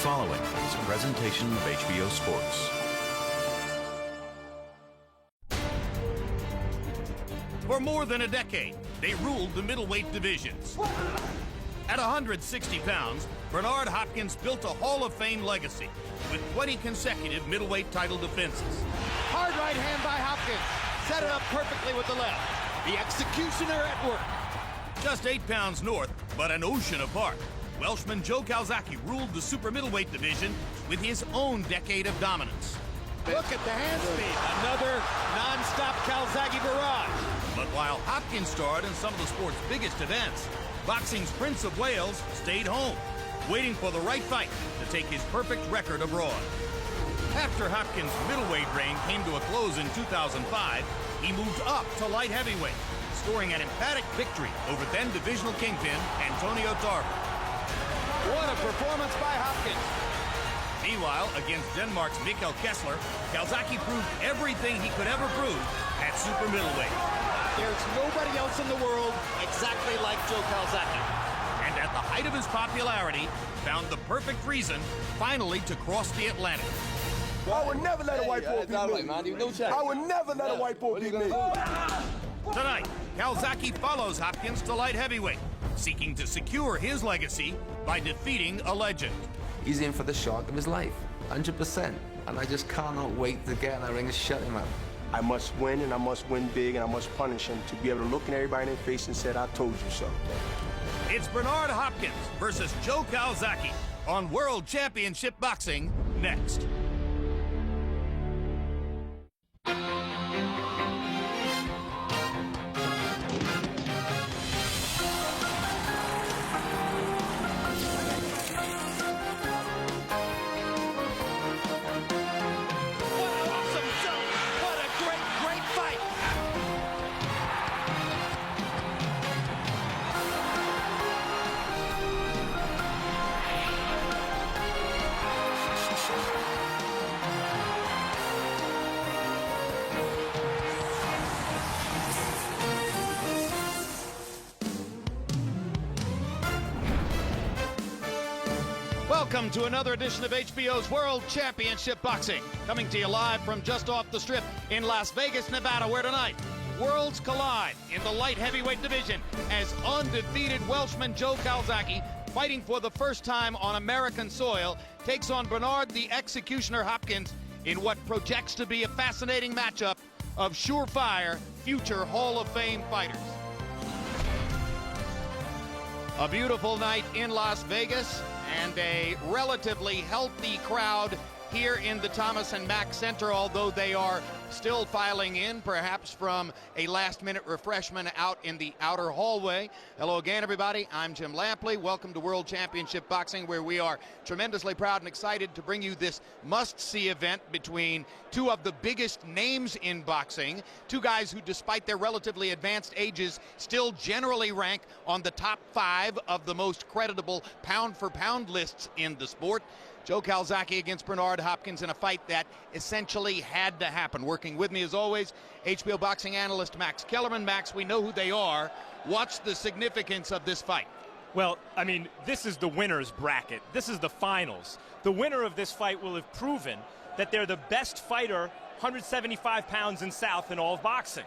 following is a presentation of HBO Sports. For more than a decade, they ruled the middleweight divisions. At 160 pounds, Bernard Hopkins built a Hall of Fame legacy with 20 consecutive middleweight title defenses. Hard right hand by Hopkins. Set it up perfectly with the left. The executioner at work. Just 8 pounds north, but an ocean apart, Welshman Joe Calzaghe ruled the super middleweight division with his own decade of dominance. Look at the hand speed. Another non-stop Calzaghe barrage. But while Hopkins starred in some of the sport's biggest events, boxing's Prince of Wales stayed home, waiting for the right fight to take his perfect record abroad. After Hopkins' middleweight reign came to a close in 2005, he moved up to light heavyweight, scoring an emphatic victory over then divisional kingpin Antonio Tarver. What a performance by Hopkins. Meanwhile, against Denmark's Mikkel Kessler, Calzaghe proved everything he could ever prove at super middleweight. There's nobody else in the world exactly like Joe Calzaghe. And at the height of his popularity, found the perfect reason finally to cross the Atlantic. I would never let a white boy beat me. I would never let a white boy beat me. Tonight, Calzaghe follows Hopkins to light heavyweight, seeking to secure his legacy by defeating a legend. He's in for the shock of his life, 100%. And I just cannot wait to get in that ring and shut him up. I must win, and I must win big, and I must punish him to be able to look at everybody in their face and say, I told you so. It's Bernard Hopkins versus Joe Calzaghe on World Championship Boxing next. Welcome to another edition of HBO's World Championship Boxing, coming to you live from just off the strip in Las Vegas, Nevada, where tonight worlds collide in the light heavyweight division as undefeated Welshman Joe Calzaghe, fighting for the first time on American soil, takes on Bernard the Executioner Hopkins in what projects to be a fascinating matchup of surefire future Hall of Fame fighters. A beautiful night in Las Vegas and a relatively healthy crowd here in the Thomas and Mack Center, although they are still filing in, perhaps from a last-minute refreshment out in the outer hallway. Hello again, everybody. I'm Jim Lampley. Welcome to World Championship Boxing, where we are tremendously proud and excited to bring you this must-see event between two of the biggest names in boxing, two guys who, despite their relatively advanced ages, still generally rank on the top 5 of the most creditable pound-for-pound lists in the sport. Joe Calzaghe against Bernard Hopkins in a fight that essentially had to happen. Working with me, as always, HBO boxing analyst Max Kellerman. Max, we know who they are. What's the significance of this fight? Well, I mean, this is the winner's bracket. This is the finals. The winner of this fight will have proven that they're the best fighter, 175 pounds and south, in all of boxing.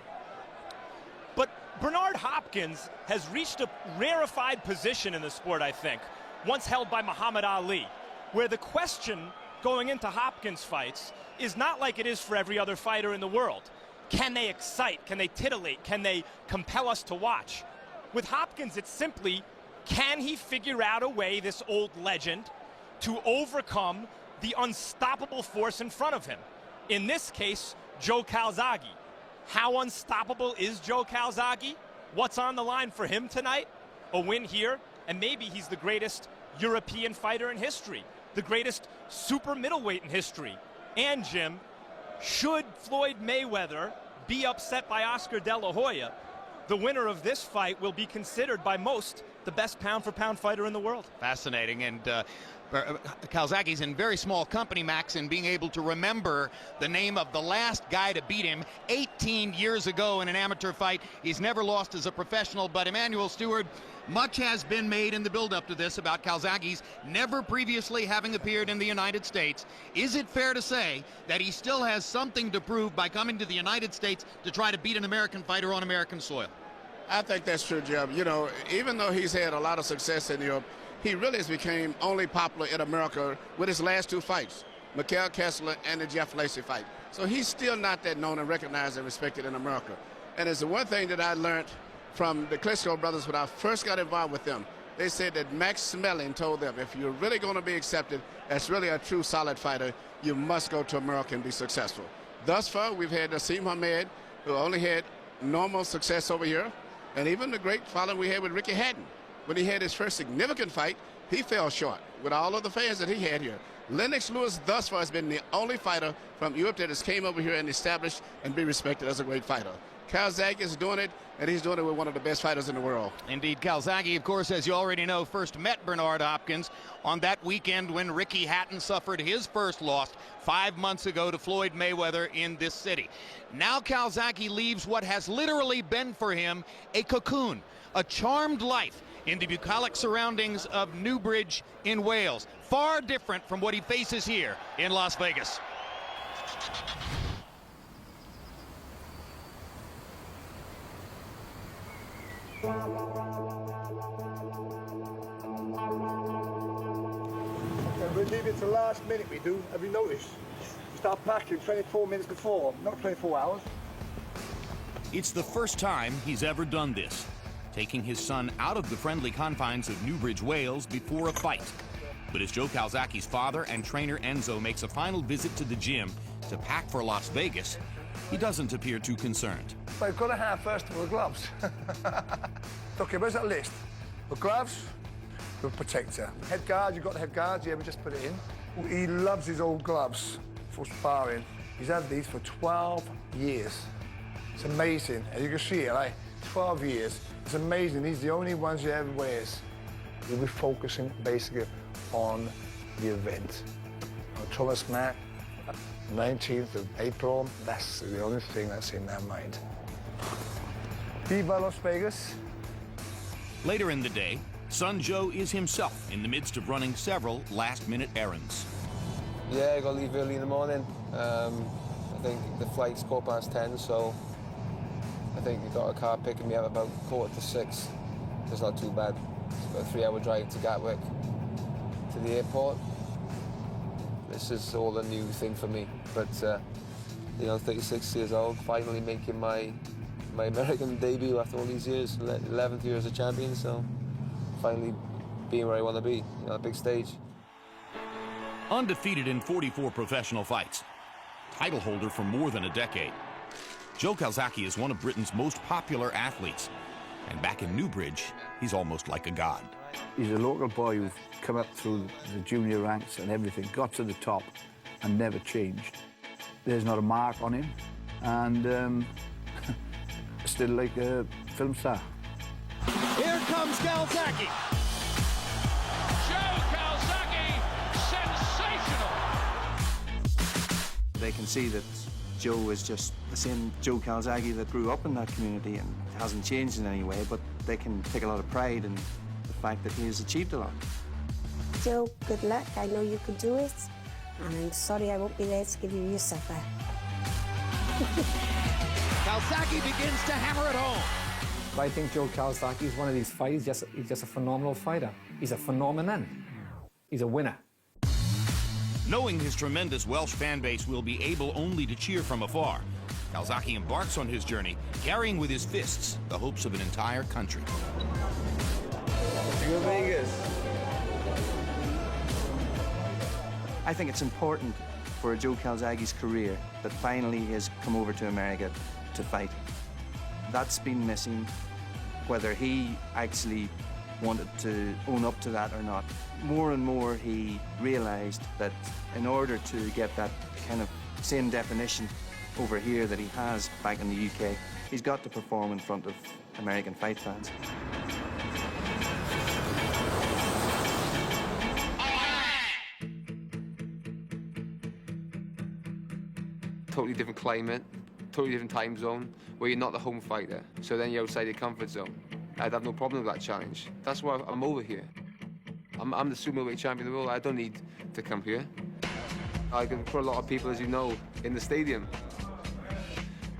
But Bernard Hopkins has reached a rarefied position in the sport, I think, once held by Muhammad Ali, where the question going into Hopkins fights is not like it is for every other fighter in the world. Can they excite? Can they titillate? Can they compel us to watch? With Hopkins, it's simply, can he figure out a way, this old legend, to overcome the unstoppable force in front of him? In this case, Joe Calzaghe. How unstoppable is Joe Calzaghe? What's on the line for him tonight? A win here, and maybe he's the greatest European fighter in history, the greatest super middleweight in history. And, Jim, should Floyd Mayweather be upset by Oscar De La Hoya, the winner of this fight will be considered by most the best pound-for-pound fighter in the world. Fascinating. And Calzaghe's in very small company, Max, in being able to remember the name of the last guy to beat him 18 years ago in an amateur fight. He's never lost as a professional, but Emmanuel Stewart, much has been made in the build-up to this about Calzaghe's never previously having appeared in the United States. Is it fair to say that he still has something to prove by coming to the United States to try to beat an American fighter on American soil? I think that's true, Jim. You know, even though he's had a lot of success in Europe, he really has become only popular in America with his last two fights, Mikhail Kessler and the Jeff Lacey fight. So he's still not that known and recognized and respected in America. And it's the one thing that I learned from the Klitschko brothers when I first got involved with them. They said that Max Smelling told them, if you're really going to be accepted as really a true solid fighter, you must go to America and be successful. Thus far, we've had Nassim Hamed, who only had normal success over here, and even the great following we had with Ricky Hatton. When he had his first significant fight, he fell short with all of the fans that he had here. Lennox Lewis thus far has been the only fighter from Europe that has came over here and established and be respected as a great fighter. Calzaghe is doing it, and he's doing it with one of the best fighters in the world. Indeed, Calzaghe, of course, as you already know, first met Bernard Hopkins on that weekend when Ricky Hatton suffered his first loss 5 months ago to Floyd Mayweather in this city. Now Calzaghe leaves what has literally been for him a cocoon, a charmed life in the bucolic surroundings of Newbridge in Wales. Far different from what he faces here in Las Vegas. We leave it to the last minute, we do. Have you noticed? We start packing 24 minutes before, not 24 hours. It's the first time he's ever done this, taking his son out of the friendly confines of Newbridge, Wales before a fight. But as Joe Calzaghe's father and trainer Enzo makes a final visit to the gym to pack for Las Vegas, he doesn't appear too concerned. We've got to have, first of all, gloves. Okay, where's that list? The gloves, the protector. Head guard, you've got the head guards, yeah, we just put it in. He loves his old gloves for sparring. He's had these for 12 years. It's amazing. As you can see it, like 12 years. It's amazing. These are the only ones he ever wears. We'll be focusing basically on the event. Thomas Mack, 19th of April, that's the only thing that's in their mind. Viva Las Vegas. Later in the day, son Joe is himself in the midst of running several last-minute errands. Yeah, I got to leave early in the morning. I think the flight's 10:15, so I think we got a car picking me up about 5:45. It's not too bad. It's about a 3-hour drive to Gatwick, to the airport. This is all a new thing for me, but you know, 36 years old, finally making my American debut after all these years, 11th year as a champion, so finally being where I want to be, you know, a big stage. Undefeated in 44 professional fights, title holder for more than a decade, Joe Calzaghe is one of Britain's most popular athletes, and back in Newbridge, he's almost like a god. He's a local boy who's come up through the junior ranks and everything, got to the top and never changed. There's not a mark on him, and still like a film star. Here comes Calzaghe. Joe Calzaghe, sensational. They can see that Joe is just the same Joe Calzaghe that grew up in that community and hasn't changed in any way, but they can take a lot of pride in the fact that he has achieved a lot. Joe, good luck. I know you can do it. And I'm sorry I won't be there to give you your supper. Calzaghe begins to hammer it home. I think Joe Calzaghe is one of these fighters. He's just a phenomenal fighter. He's a phenomenon. He's a winner. Knowing his tremendous Welsh fan base will be able only to cheer from afar, Calzaghe embarks on his journey, carrying with his fists the hopes of an entire country. Vegas. I think it's important for Joe Calzaghe's career that finally he has come over to America to fight. That's been missing, whether he actually wanted to own up to that or not. More and more he realized that in order to get that kind of same definition over here that he has back in the UK, he's got to perform in front of American fight fans. totally different climate, totally different time zone, where you're not the home fighter. So then you're outside your comfort zone. I'd have no problem with that challenge. That's why I'm over here. I'm the super middleweight champion of the world. I don't need to come here. I can put a lot of people, as you know, in the stadium.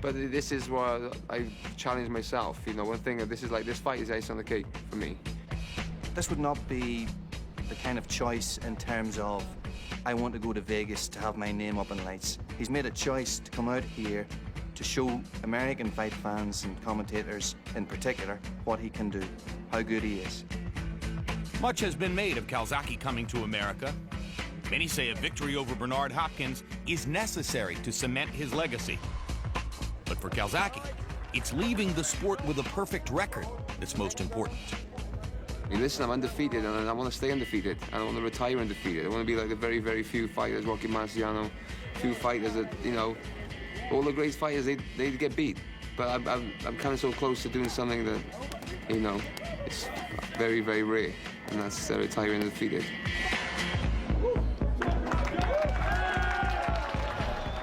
But this is where I challenge myself. You know, one thing, this fight is ice on the cake for me. This would not be the kind of choice in terms of, I want to go to Vegas to have my name up in lights. He's made a choice to come out here to show American fight fans and commentators in particular what he can do, how good he is. Much has been made of Calzaghe coming to America. Many say a victory over Bernard Hopkins is necessary to cement his legacy. But for Calzaghe, it's leaving the sport with a perfect record that's most important. Hey, listen, I'm undefeated, and I want to stay undefeated. I don't want to retire undefeated. I want to be like the very, very few fighters, Rocky Marciano, few fighters that, you know, all the great fighters, they get beat. But I'm kind of so close to doing something that, you know, it's very, very rare, and that's retiring undefeated.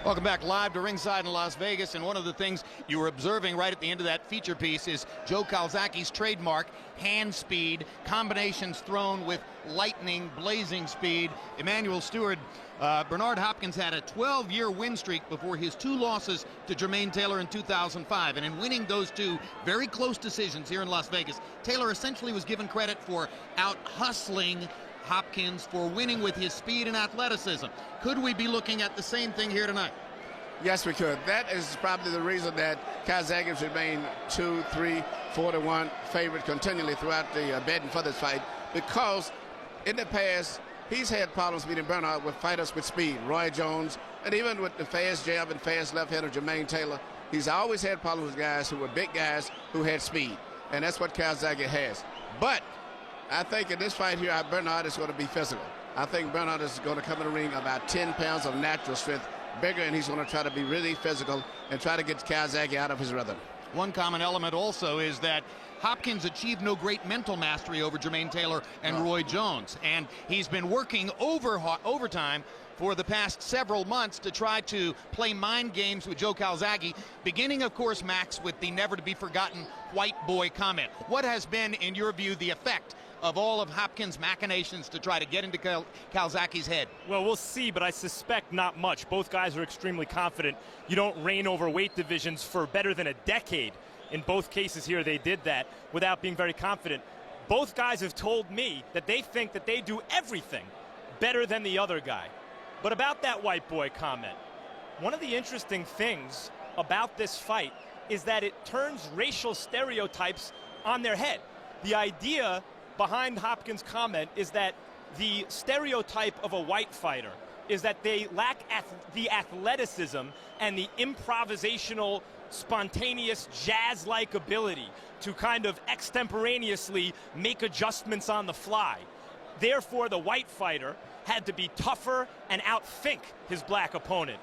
Welcome back live to ringside in Las Vegas, and one of the things you were observing right at the end of that feature piece is Joe Calzaghe's trademark hand speed, combinations thrown with lightning, blazing speed. Emmanuel Stewart, Bernard Hopkins had a 12-year win streak before his 2 losses to Jermaine Taylor in 2005, and in winning those 2 very close decisions here in Las Vegas, Taylor essentially was given credit for out-hustling Hopkins for winning with his speed and athleticism. Could we be looking at the same thing here tonight? Yes, we could. That is probably the reason that Calzaghe has remained 2, 3, 4 to 1 favorite continually throughout the betting for this fight, because in the past he's had problems beating Bernard with fighters with speed. Roy Jones, and even with the fast jab and fast left hand of Jermaine Taylor, he's always had problems with guys who were big guys who had speed, and that's what Calzaghe has. But I think in this fight here, Bernard is going to be physical. I think Bernard is going to come in the ring about 10 pounds of natural strength, bigger, and he's going to try to be really physical and try to get Calzaghe out of his rhythm. One common element also is that Hopkins achieved no great mental mastery over Jermaine Taylor and Roy Jones, and he's been working overtime for the past several months to try to play mind games with Joe Calzaghe, beginning, of course, Max, with the never-to-be-forgotten white boy comment. What has been, in your view, the effect of all of Hopkins' machinations to try to get into Calzaghe's head? Well, we'll see, but I suspect not much. Both guys are extremely confident. You don't reign over weight divisions for better than a decade. In both cases here, they did that without being very confident. Both guys have told me that they think that they do everything better than the other guy. But about that white boy comment, one of the interesting things about this fight is that it turns racial stereotypes on their head. The idea behind Hopkins' comment is that the stereotype of a white fighter is that they lack the athleticism and the improvisational, spontaneous, jazz-like ability to kind of extemporaneously make adjustments on the fly. Therefore, the white fighter had to be tougher and outthink his black opponent.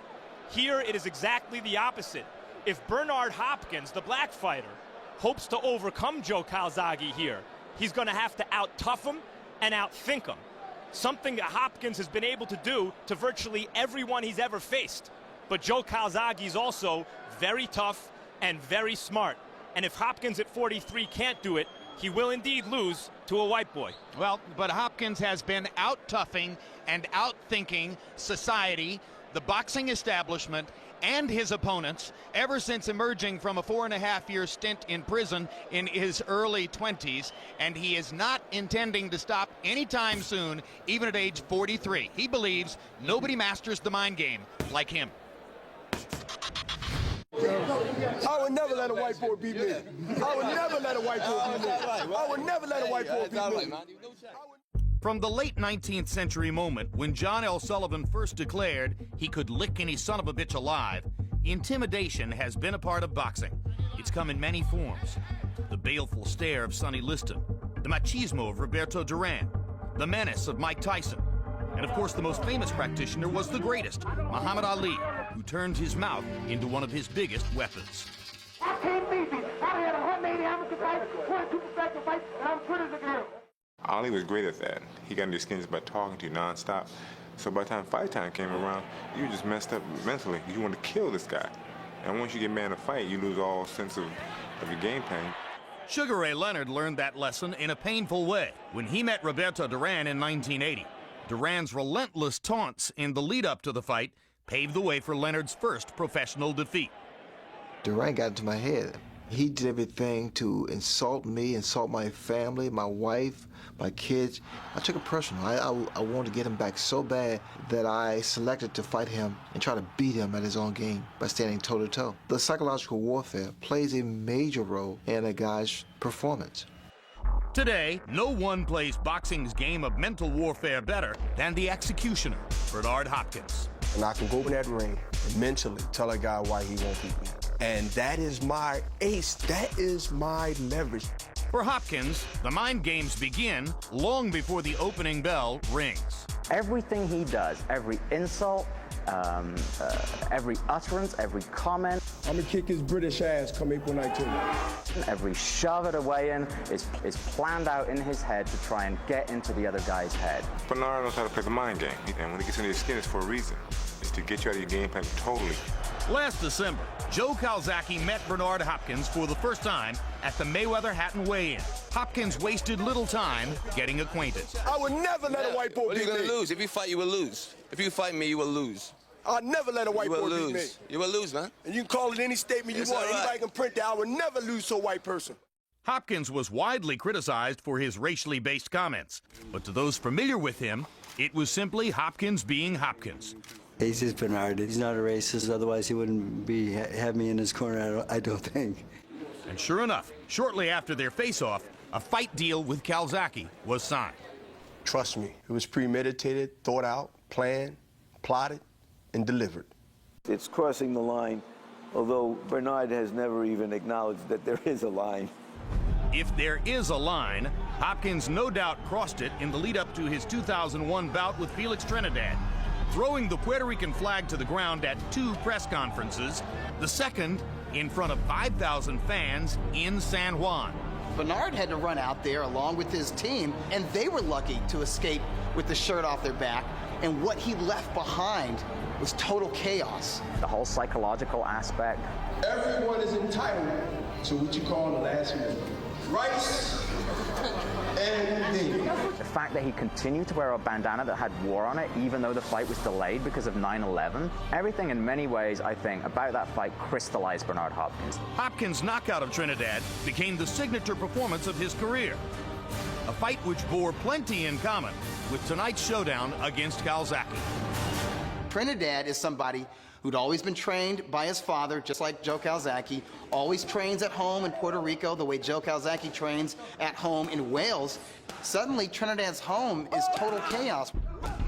Here, it is exactly the opposite. If Bernard Hopkins, the black fighter, hopes to overcome Joe Calzaghe here, he's going to have to out-tough him and outthink him, something that Hopkins has been able to do to virtually everyone he's ever faced. But Joe Calzaghe is also very tough and very smart. And if Hopkins at 43 can't do it, he will indeed lose to a white boy. Well, but Hopkins has been out-toughing and out-thinking society, the boxing establishment, and his opponents ever since emerging from a 4.5-year stint in prison in his early 20s, and he is not intending to stop anytime soon, even at age 43. He believes nobody masters the mind game like him. I would never let a white boy beat me. I would never let a white boy beat me. I would never let a white boy beat me. From the late 19th century moment when John L. Sullivan first declared he could lick any son of a bitch alive, intimidation has been a part of boxing. It's come in many forms. The baleful stare of Sonny Liston, the machismo of Roberto Duran, the menace of Mike Tyson, and of course the most famous practitioner was the greatest, Muhammad Ali, who turned his mouth into one of his biggest weapons. I can't beat me. I had 180 amateur fights, 22 professional fights, and I'm good as a girl. Ali was great at that. He got under your skin just by talking to you nonstop. So by the time fight time came around, you were just messed up mentally. You wanted to kill this guy. And once you get mad in a fight, you lose all sense of your game plan. Sugar Ray Leonard learned that lesson in a painful way when he met Roberto Duran in 1980. Duran's relentless taunts in the lead-up to the fight paved the way for Leonard's first professional defeat. Duran got into my head. He did everything to insult me, insult my family, my wife, my kids. I took it personal. I wanted to get him back so bad that I selected to fight him and try to beat him at his own game by standing toe-to-toe. The psychological warfare plays a major role in a guy's performance. Today, no one plays boxing's game of mental warfare better than the executioner, Bernard Hopkins. And I can go in that ring and mentally tell a guy why he won't beat me. And that is my ace. That is my leverage. For Hopkins, the mind games begin long before the opening bell rings. Everything he does, every insult, every utterance, every comment. I'm gonna kick his British ass come April 19th. Every shove at a weigh-in is planned out in his head to try and get into the other guy's head. Bernard knows how to play the mind game, and when he gets into your skin, it's for a reason. It's to get you out of your game plan totally. Last December, Joe Calzaghe met Bernard Hopkins for the first time at the Mayweather-Hatton weigh-in. Hopkins wasted little time getting acquainted. I would never let a white boy beat me. What are you gonna lose? If you fight, you will lose. If you fight me, you will lose. I'll never let a white boy beat me. You will lose, man. And you can call it any statement you want. Right. Anybody can print that. I would never lose to a white person. Hopkins was widely criticized for his racially based comments, but to those familiar with him, it was simply Hopkins being Hopkins. He's just Bernard. He's not a racist, otherwise he wouldn't have me in his corner, I don't think. And sure enough, shortly after their face-off, a fight deal with Calzaghe was signed. Trust me, it was premeditated, thought out, planned, plotted, and delivered. It's crossing the line, although Bernard has never even acknowledged that there is a line. If there is a line, Hopkins no doubt crossed it in the lead-up to his 2001 bout with Felix Trinidad, throwing the Puerto Rican flag to the ground at 2 press conferences, the second in front of 5,000 fans in San Juan. Bernard had to run out there along with his team, and they were lucky to escape with the shirt off their back, and what he left behind was total chaos. The whole psychological aspect. Everyone is entitled to what you call the last minute. Rights and things. The fact that he continued to wear a bandana that had war on it, even though the fight was delayed because of 9/11, everything in many ways, I think, about that fight crystallized Bernard Hopkins. Hopkins' knockout of Trinidad became the signature performance of his career, a fight which bore plenty in common with tonight's showdown against Calzaghe. Trinidad is somebody who'd always been trained by his father, just like Joe Calzaghe, always trains at home in Puerto Rico the way Joe Calzaghe trains at home in Wales. Suddenly, Trinidad's home is total chaos.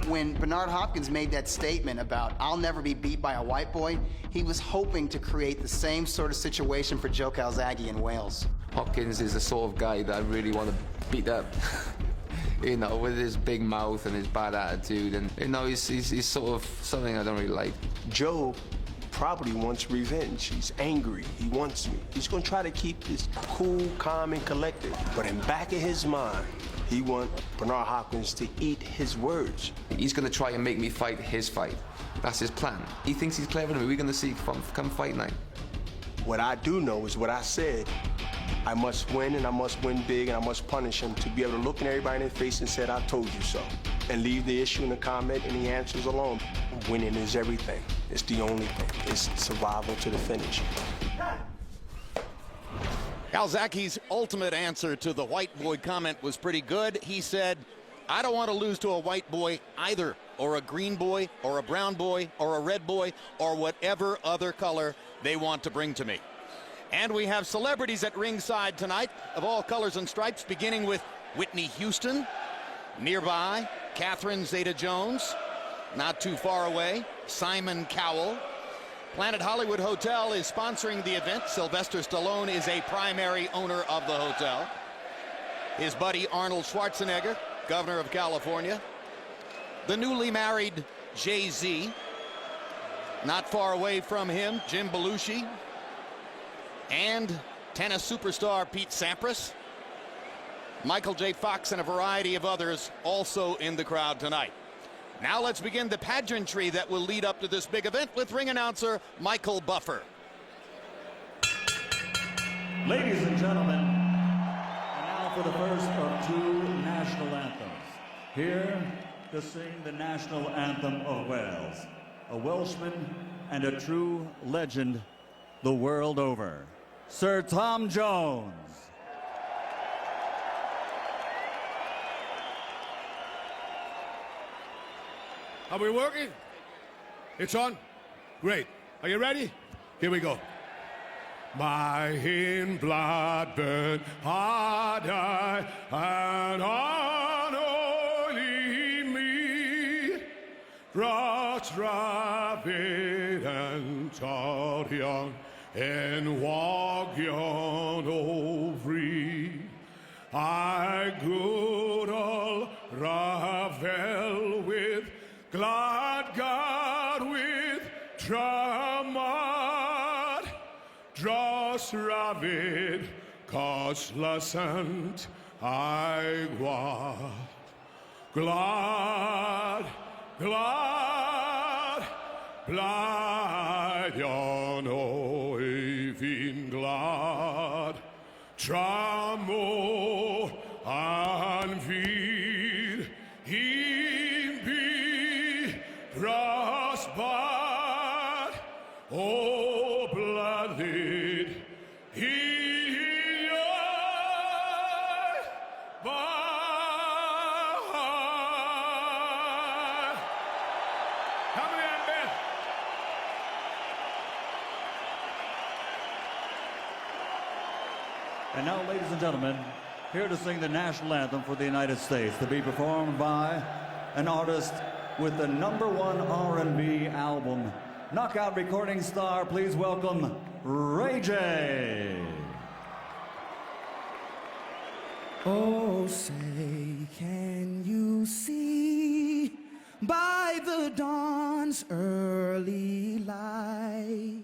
When Bernard Hopkins made that statement about, "I'll never be beat by a white boy," he was hoping to create the same sort of situation for Joe Calzaghe in Wales. Hopkins is the sort of guy that I really want to beat up. You know, with his big mouth and his bad attitude, and you know, he's sort of something I don't really like. Joe probably wants revenge. He's angry. He wants me. He's gonna try to keep this cool, calm, and collected. But in back of his mind, he wants Bernard Hopkins to eat his words. He's gonna try and make me fight his fight. That's his plan. He thinks he's clever than me. We're gonna see come fight night. What I do know is what I said. I must win, and I must win big, and I must punish him to be able to look in everybody in the face and say, "I told you so," and leave the issue and the comment and the answers alone. Winning is everything. It's the only thing. It's survival to the finish. Calzaghe's ultimate answer to the white boy comment was pretty good. He said, "I don't want to lose to a white boy either, or a green boy, or a brown boy, or a red boy, or whatever other color they want to bring to me." And we have celebrities at ringside tonight of all colors and stripes, beginning with Whitney Houston. Nearby, Catherine Zeta-Jones. Not too far away, Simon Cowell. Planet Hollywood Hotel is sponsoring the event. Sylvester Stallone is a primary owner of the hotel. His buddy Arnold Schwarzenegger, governor of California. The newly married Jay-Z. Not far away from him, Jim Belushi. And tennis superstar Pete Sampras, Michael J. Fox, and a variety of others also in the crowd tonight. Now let's begin the pageantry that will lead up to this big event with ring announcer Michael Buffer. Ladies and gentlemen, and now for the first of two national anthems. Here to sing the national anthem of Wales, a Welshman and a true legend the world over, Sir Tom Jones. Are we working? It's on? Great. Are you ready? Here we go. My in blood burn harder and unholy me, Ross Rabbit and Torion and Wagyon Ovry. I good all Ravel with glad God with Tramad, Dross Ravid, Coslasant, I wa. Glad, glad, Bladion Oivin glad, Tramo and Vid, in be Rosbad, oh blooded, And now, ladies and gentlemen, here to sing the national anthem for the United States, to be performed by an artist with the #1 R&B album, Knockout recording star. Please welcome Ray J. Oh, say, can you see by the dawn's early light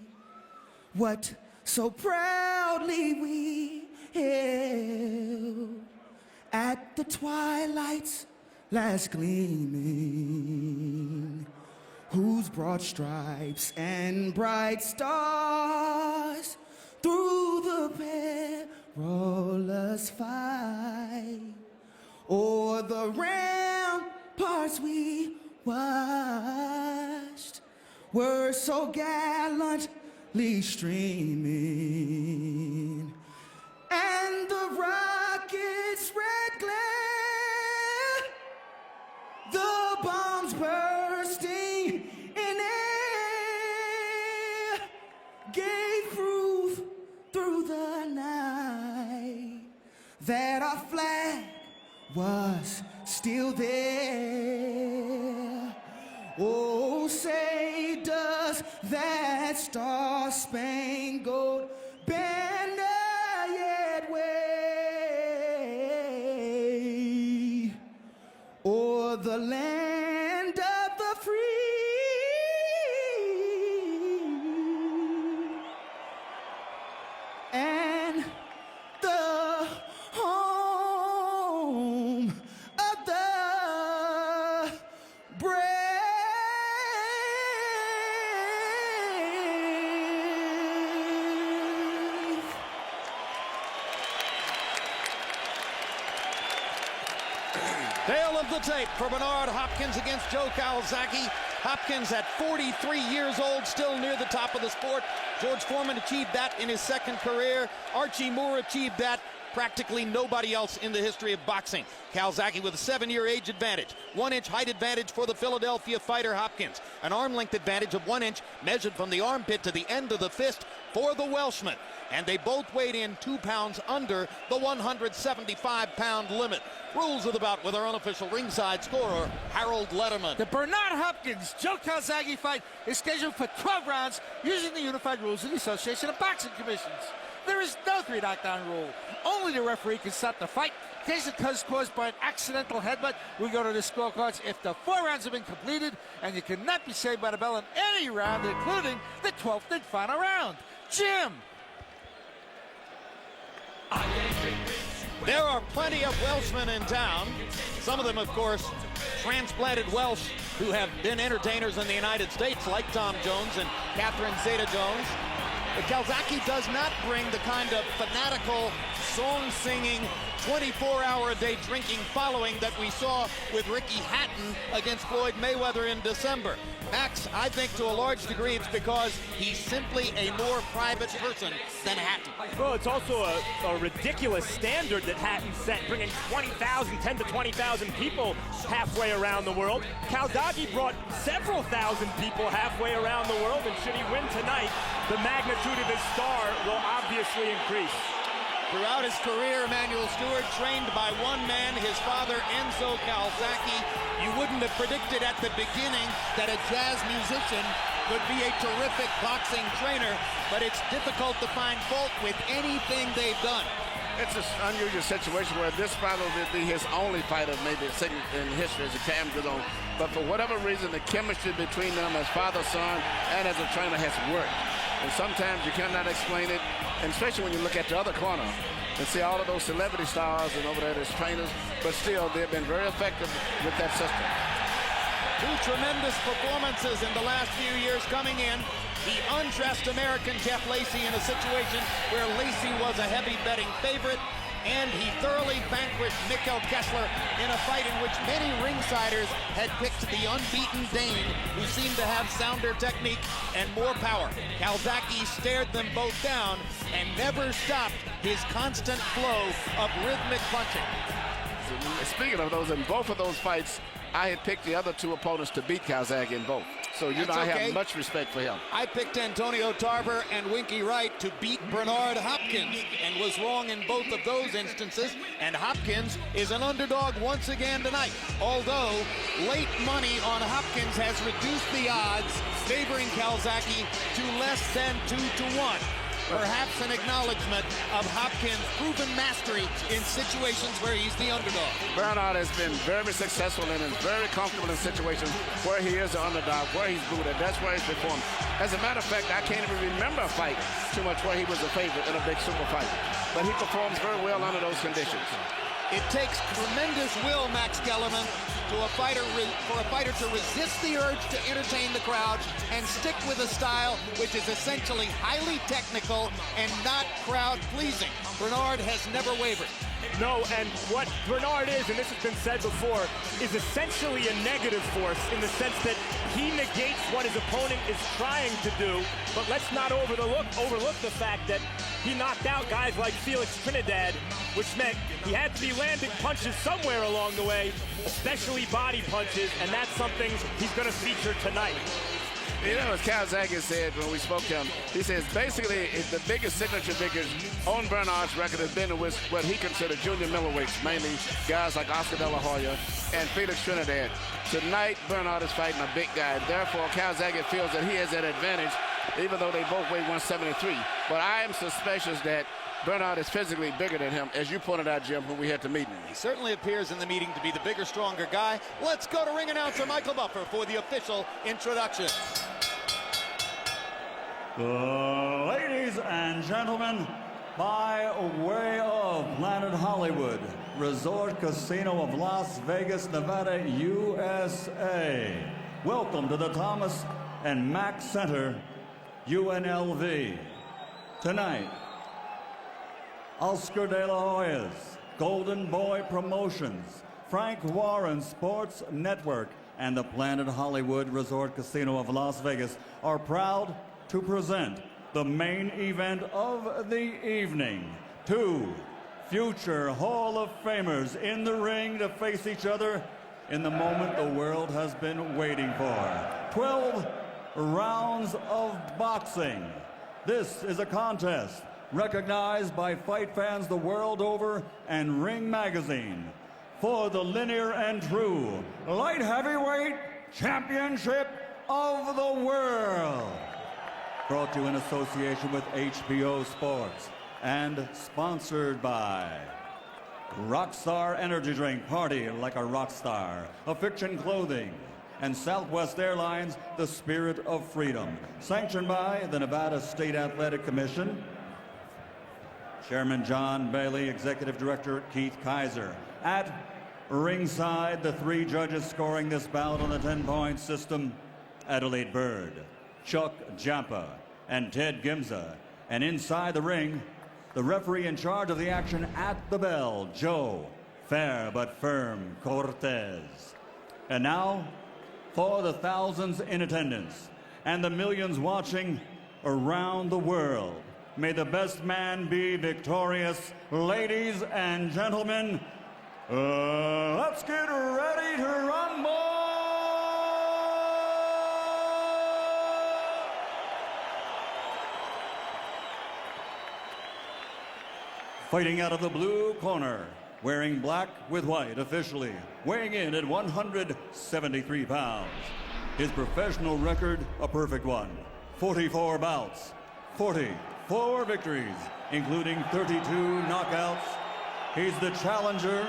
what so proudly we hailed at the twilight's last gleaming, whose broad stripes and bright stars through the perilous fight o'er the ramparts we watched were so gallantly streaming, and the rocket's red glare, the bombs bursting in air, gave proof through the night that our flag was still there. Oh, say, does that star-spangled banner yet wave o'er the land of the free and the home of the brave? Tale of the tape for Bernard Hopkins against Joe Calzaghe. Hopkins at 43 years old, still near the top of the sport. George Foreman achieved that in his second career. Archie Moore achieved that. Practically nobody else in the history of boxing. Calzaghe with a 7-year age advantage, 1-inch height advantage for the Philadelphia fighter Hopkins, an arm length advantage of 1 inch measured from the armpit to the end of the fist for the Welshman. And they both weighed in 2 pounds under the 175-pound limit. Rules of the bout with our unofficial ringside scorer, Harold Letterman. The Bernard Hopkins-Joe Calzaghe fight is scheduled for 12 rounds using the unified rules of the Association of Boxing Commissions. There is no 3 knockdown rule. Only the referee can stop the fight. In case it is caused by an accidental headbutt, we go to the scorecards if the 4 rounds have been completed, and you cannot be saved by the bell in any round, including the 12th and final round. Jim. There are plenty of Welshmen in town. Some of them, of course, transplanted Welsh who have been entertainers in the United States, like Tom Jones and Catherine Zeta-Jones. But Calzaghe does not bring the kind of fanatical, song-singing, 24-hour-a-day drinking following that we saw with Ricky Hatton against Floyd Mayweather in December. Max, I think to a large degree it's because he's simply a more private person than Hatton. Well, it's also a ridiculous standard that Hatton set, bringing 10 to 20,000 people halfway around the world. Calzaghe brought several thousand people halfway around the world, and should he win tonight, the magnitude of his star will obviously increase. Throughout his career, Emanuel Stewart trained by one man, his father, Enzo Calzaghe. You wouldn't have predicted at the beginning that a jazz musician could be a terrific boxing trainer, but it's difficult to find fault with anything they've done. It's an unusual situation where this probably would be his only fight of maybe in history as the time goes on. But for whatever reason, the chemistry between them as father-son and as a trainer has worked. And sometimes you cannot explain it, and especially when you look at the other corner and see all of those celebrity stars and over there as trainers, but still they've been very effective with that system. Two tremendous performances in the last few years coming in. He undressed American Jeff Lacey in a situation where Lacey was a heavy betting favorite, and he thoroughly vanquished Mikkel Kessler in a fight in which many ringsiders had picked the unbeaten Dane, who seemed to have sounder technique and more power. Calzaghe stared them both down and never stopped his constant flow of rhythmic punching. Speaking of those, in both of those fights, I had picked the other two opponents to beat Calzaghe in both. So I have much respect for him. I picked Antonio Tarver and Winky Wright to beat Bernard Hopkins and was wrong in both of those instances. And Hopkins is an underdog once again tonight. Although late money on Hopkins has reduced the odds, favoring Calzaghe to less than 2-1. Perhaps an acknowledgement of Hopkins' proven mastery in situations where he's the underdog. Bernard has been very successful and is very comfortable in situations where he is the underdog, where he's booted. That's where he's performed. As a matter of fact, I can't even remember a fight too much where he was a favorite in a big super fight. But he performs very well under those conditions. It takes tremendous will, Max Kellerman, for a fighter to resist the urge to entertain the crowd and stick with a style which is essentially highly technical and not crowd-pleasing. Bernard has never wavered. No, and what Bernard is, and this has been said before, is essentially a negative force in the sense that he negates what his opponent is trying to do, but let's not overlook the fact that he knocked out guys like Felix Trinidad, which meant he had to be landing punches somewhere along the way, especially body punches, and that's something he's going to feature tonight. You know, as Calzaghe said when we spoke to him, he says basically the biggest signature figures on Bernard's record has been with what he considered junior middleweights, mainly guys like Oscar De La Hoya and Felix Trinidad. Tonight, Bernard is fighting a big guy. Therefore, Calzaghe feels that he has that advantage, even though they both weigh 173. But I am suspicious that Bernard is physically bigger than him, as you pointed out, Jim, when we had the meeting. He certainly appears in the meeting to be the bigger, stronger guy. Let's go to ring announcer Michael Buffer for the official introduction. Ladies and gentlemen, by way of Planet Hollywood, Resort Casino of Las Vegas, Nevada, USA, welcome to the Thomas and Mack Center, UNLV. Tonight, Oscar De La Hoya's Golden Boy Promotions, Frank Warren Sports Network, and the Planet Hollywood Resort Casino of Las Vegas are proud to present the main event of the evening. Two future Hall of Famers in the ring to face each other in the moment the world has been waiting for. 12 rounds of boxing. This is a contest recognized by fight fans the world over and Ring Magazine for the linear and true light heavyweight championship of the world. Brought to you in association with HBO Sports and sponsored by Rockstar Energy Drink, party like a rock star, Affliction Clothing, and Southwest Airlines, the Spirit of Freedom. Sanctioned by the Nevada State Athletic Commission, Chairman John Bailey, Executive Director Keith Kaiser. At Ringside, the 3 judges scoring this bout on the 10-point system: Adelaide Bird, Chuck Jampa, and Ted Gimza. And inside the ring, the referee in charge of the action at the bell, Joe Fair but Firm Cortez. And now, for the thousands in attendance and the millions watching around the world, may the best man be victorious. Ladies and gentlemen, let's get ready to rumble! Fighting out of the blue corner, wearing black with white officially, weighing in at 173 pounds. His professional record, a perfect one. 44 bouts, 44 victories, including 32 knockouts. He's the challenger,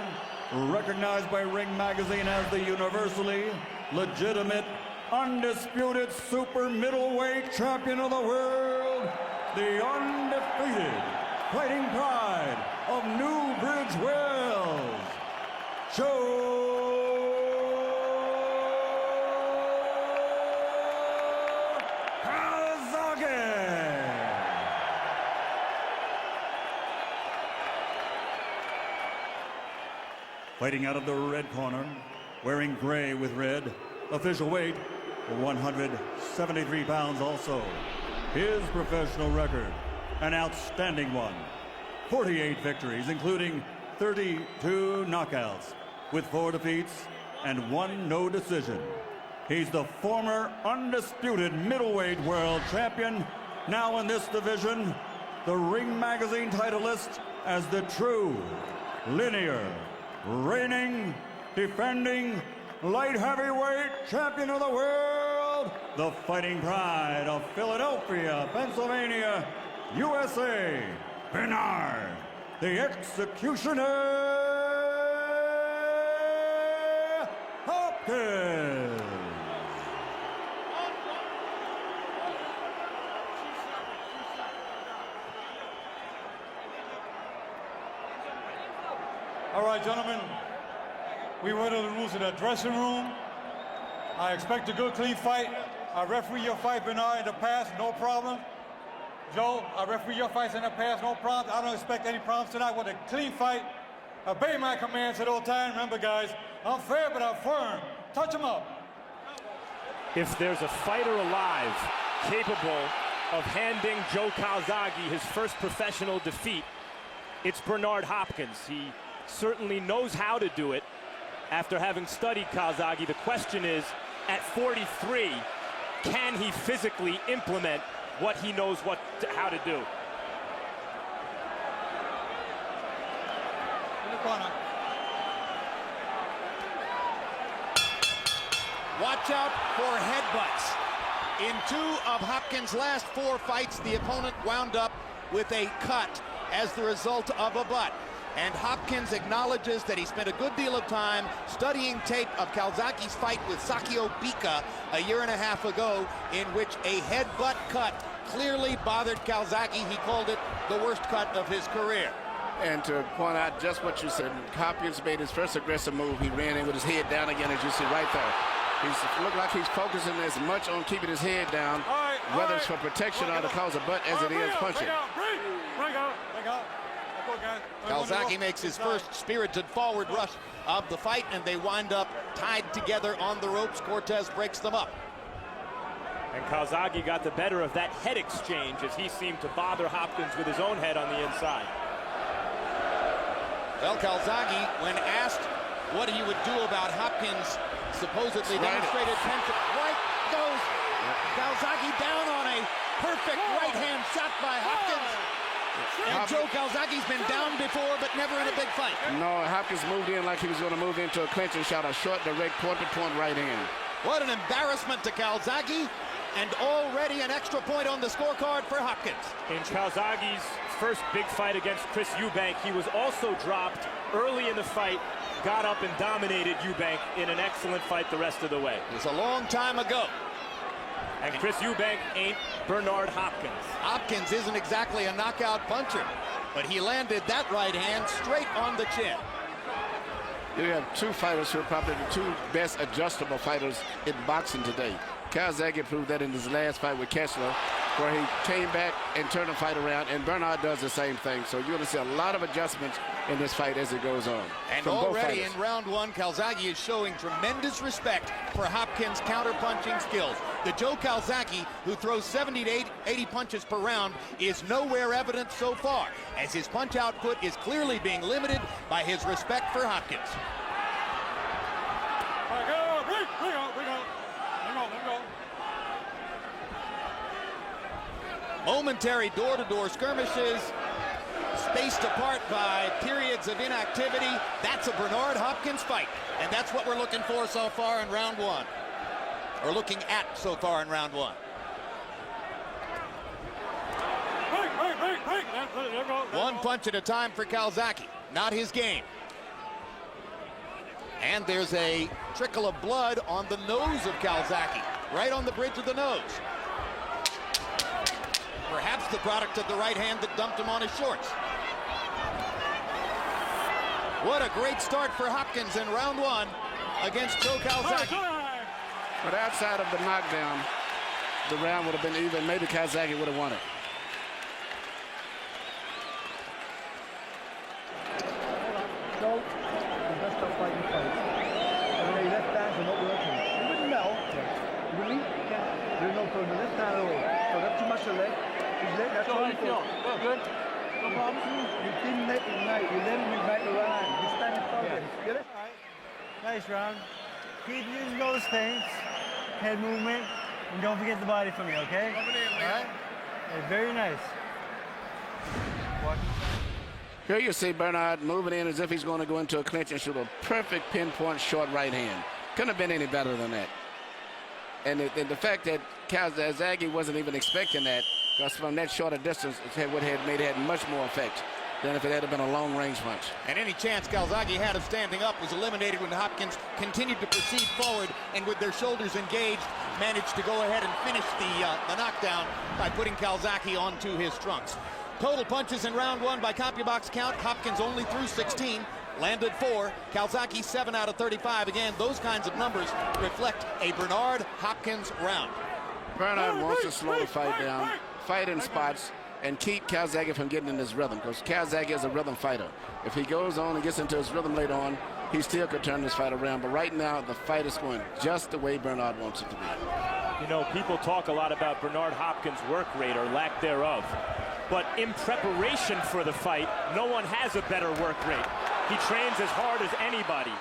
recognized by Ring Magazine as the universally legitimate, undisputed super middleweight champion of the world, the undefeated fighting pride of Newbridge, Wales, Joe Calzaghe. Fighting out of the red corner, wearing gray with red, official weight 173 pounds also. His professional record, an outstanding one. 48 victories, including 32 knockouts, with 4 defeats and 1 no decision. He's the former undisputed middleweight world champion, now in this division, the Ring Magazine titleist as the true, linear, reigning, defending, light heavyweight champion of the world, the fighting pride of Philadelphia, Pennsylvania, USA, Bernard, the Executioner Hopkins. All right, gentlemen, we went to the rules of the dressing room. I expect a good, clean fight. I referee your fight, Bernard, in the past, no problem. Joe, I referee your fights in the past, no problems. I don't expect any problems tonight. I want a clean fight. Obey my commands at all times. Remember, guys, I'm fair, but I'm firm. Touch him up. If there's a fighter alive capable of handing Joe Calzaghe his first professional defeat, it's Bernard Hopkins. He certainly knows how to do it after having studied Calzaghe. The question is, at 43, can he physically implement what he knows how to do? Watch out for headbutts. In 2 of Hopkins' last 4 fights, the opponent wound up with a cut as the result of a butt. And Hopkins acknowledges that he spent a good deal of time studying tape of Calzaghe's fight with Sakio Bika a year and a half ago, in which a headbutt cut clearly bothered Calzaghe. He called it the worst cut of his career. And to point out just what you said, Hopkins made his first aggressive move. He ran in with his head down again, as you see right there. He looked like he's focusing as much on keeping his head down, whether it's for protection or to cause a butt as it is punching. Bring out. Calzaghe makes his first spirited forward rush of the fight, and they wind up tied together on the ropes. Cortez breaks them up. And Calzaghe got the better of that head exchange as he seemed to bother Hopkins with his own head on the inside. Well, Calzaghe, when asked what he would do about Hopkins' supposedly demonstrated tension, right goes Calzaghe down on a perfect right-hand shot by Hopkins. And Joe Calzaghe's been down before, but never in a big fight. No, Hopkins moved in like he was going to move into a clinch and shot a short, direct, point-to-point right hand. What an embarrassment to Calzaghe, and already an extra point on the scorecard for Hopkins. In Calzaghe's first big fight against Chris Eubank, he was also dropped early in the fight, got up and dominated Eubank in an excellent fight the rest of the way. It was a long time ago. And Chris Eubank ain't Bernard Hopkins. Hopkins isn't exactly a knockout puncher, but he landed that right hand straight on the chin. You have two fighters who are probably the two best adjustable fighters in boxing today. Calzaghe proved that in his last fight with Kessler, where he came back and turned the fight around, and Bernard does the same thing. So you're going to see a lot of adjustments in this fight as it goes on. And already in round one, Calzaghe is showing tremendous respect for Hopkins' counter-punching skills. The Joe Calzaghe, who throws 70 to 80 punches per round, is nowhere evident so far, as his punch output is clearly being limited by his respect for Hopkins. Momentary door-to-door skirmishes, spaced apart by periods of inactivity. That's a Bernard Hopkins fight, and that's what we're looking for so far in round one, or looking at so far in round one. One punch at a time for Calzaghe, not his game. And there's a trickle of blood on the nose of Calzaghe, right on the bridge of the nose. Perhaps the product of the right hand that dumped him on his shorts. What a great start for Hopkins in round one against Joe Calzaghe. But outside of the knockdown, the round would have been even. Maybe Calzaghe would have won it. So, the best of fighting fights. Okay, left hands are not working. You wouldn't know. Really? There's no problem. Left hand at all. So that's too much to leg. His leg, that's all you feel. Good. No problem. You didn't let him know. You let him back around. You stand in front of him. Get it? All right. Nice round. Keep using those feints, head movement, and don't forget the body for me, okay? All right? Yeah, very nice. What? Here you see Bernard moving in as if he's going to go into a clinch and shoot a perfect pinpoint short right hand. Couldn't have been any better than that. And the fact that Calzaghe wasn't even expecting that, because from that shorter distance, it would have made it had much more effect than if it had been a long-range punch. And any chance Calzaghe had of standing up was eliminated when Hopkins continued to proceed forward and with their shoulders engaged, managed to go ahead and finish the knockdown by putting Calzaghe onto his trunks. Total punches in round one by CompuBox count. Hopkins only threw 16, landed 4. Calzaghe 7 out of 35. Again, those kinds of numbers reflect a Bernard Hopkins round. Bernard wants to slow the fight down, fight in spots, and keep Calzaghe from getting in his rhythm, because Calzaghe is a rhythm fighter. If he goes on and gets into his rhythm later on, he still could turn this fight around. But right now, the fight is going just the way Bernard wants it to be. You know, people talk a lot about Bernard Hopkins' work rate or lack thereof. But in preparation for the fight, no one has a better work rate. He trains as hard as anybody.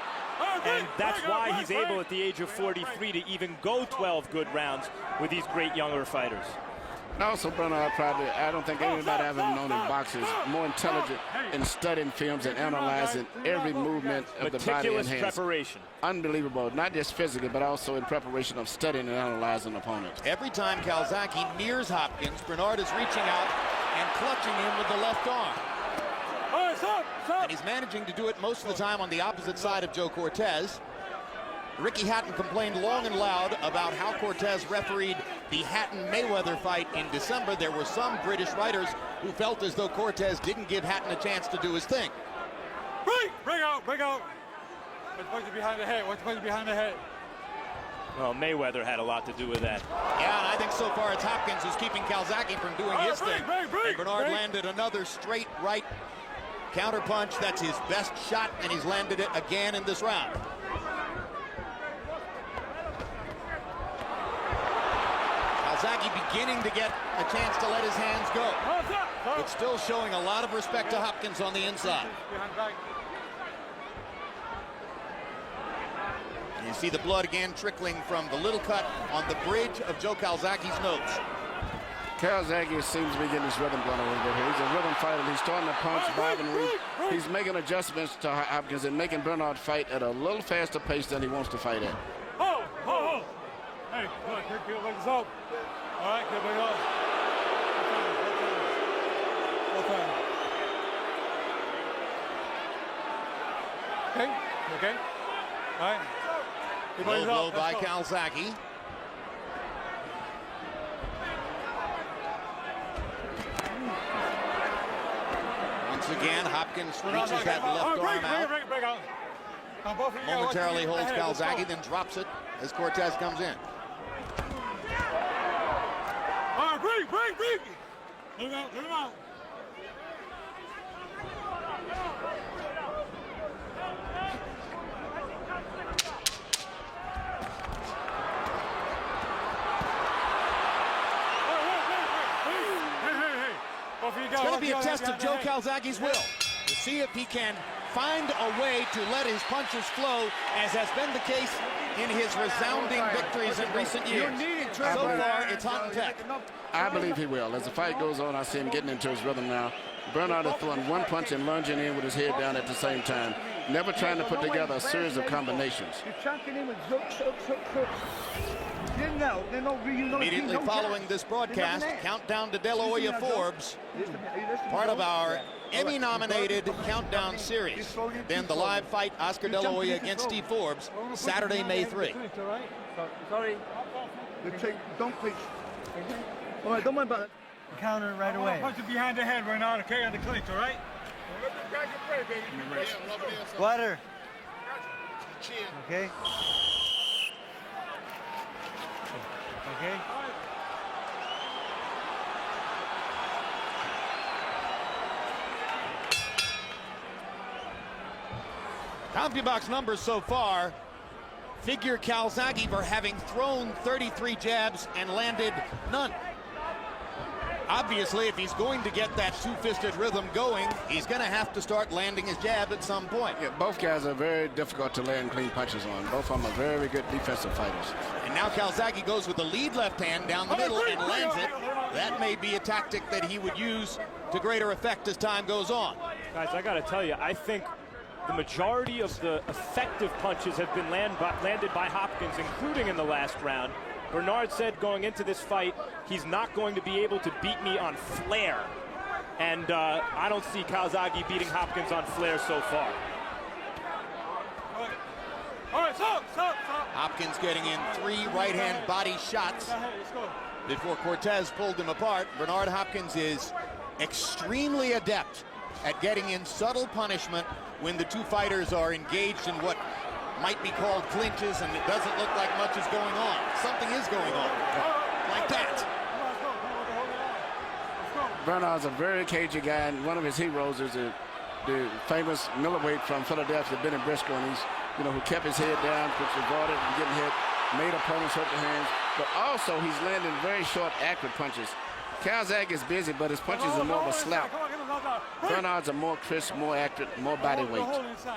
And that's why he's able at the age of 43 to even go 12 good rounds with these great younger fighters. Also, Bernard probably, I don't think anybody I've ever known in boxing is more intelligent in studying films and analyzing every movement of the body and hands. Meticulous preparation. Unbelievable, not just physically, but also in preparation of studying and analyzing opponents. Every time Calzaghe nears Hopkins, Bernard is reaching out and clutching him with the left arm. And he's managing to do it most of the time on the opposite side of Joe Cortez. Ricky Hatton complained long and loud about how Cortez refereed the Hatton-Mayweather fight in December. There were some British writers who felt as though Cortez didn't give Hatton a chance to do his thing. Bring out. What's punch behind the head? What's punch behind the head? Well, Mayweather had a lot to do with that. Yeah, and I think so far it's Hopkins who's keeping Calzaghe from doing his thing. And Bernard landed another straight right counterpunch. That's his best shot, and he's landed it again in this round. Calzaghe beginning to get a chance to let his hands go. But still showing a lot of respect to Hopkins on the inside. You see the blood again trickling from the little cut on the bridge of Joe Calzaghe's nose. Calzaghe seems to be getting his rhythm going a little bit here. He's a rhythm fighter. He's starting to punch, bob, and weave. He's making adjustments to Hopkins and making Bernard fight at a little faster pace than he wants to fight at. Hey, come on, keep legs up. All right, keep legs up. Okay. All right. Low blow by Calzaghe. Once again, Hopkins reaches that left arm out. Momentarily holds Calzaghe, then drops it as Cortez comes in. All right, break. Get him out. It's going to be a test of Joe Calzaghe's will to see if he can find a way to let his punches flow, as has been the case in his resounding victories in recent years. So far, it's hot and tech. I believe he will. As the fight goes on, I see him getting into his rhythm now. Bernard is throwing one punch and lunging in with his head down at the same time, never trying to put together a series of combinations. Immediately following this broadcast, countdown to De La Hoya Forbes, part of our Emmy-nominated countdown series. Then the live fight, Oscar De La Hoya against Steve Forbes, Saturday, May 3. Sorry. Don't please. All right, don't worry about it. Counter it right away. Punch it behind the head right now, okay, on the clinch, all right? Water. Okay. Okay. CompuBox numbers so far figure Calzaghe for having thrown 33 jabs and landed none. Obviously, if he's going to get that two-fisted rhythm going, he's going to have to start landing his jab at some point. Yeah, both guys are very difficult to land clean punches on. Both of them are very good defensive fighters. And now Calzaghe goes with the lead left hand down the middle and lands it. That may be a tactic that he would use to greater effect as time goes on. Guys, I got to tell you, I think the majority of the effective punches have been landed by Hopkins, including in the last round. Bernard said going into this fight, he's not going to be able to beat me on flair. And I don't see Calzaghe beating Hopkins on flair so far. All right, stop. Hopkins getting in 3 right-hand body shots before Cortez pulled him apart. Bernard Hopkins is extremely adept at getting in subtle punishment when the two fighters are engaged in what might be called clinches, and it doesn't look like much is going on. Something is going on, like that. Bernard's a very cagey guy, and one of his heroes is the famous middleweight from Philadelphia, Benny Briscoe, and he's, who kept his head down, which avoided from getting hit, made opponents hurt their hands, but also he's landing very short, accurate punches. Calzaghe is busy, but his punches are more of a slap. Bernard's are more crisp, more accurate, more body weight.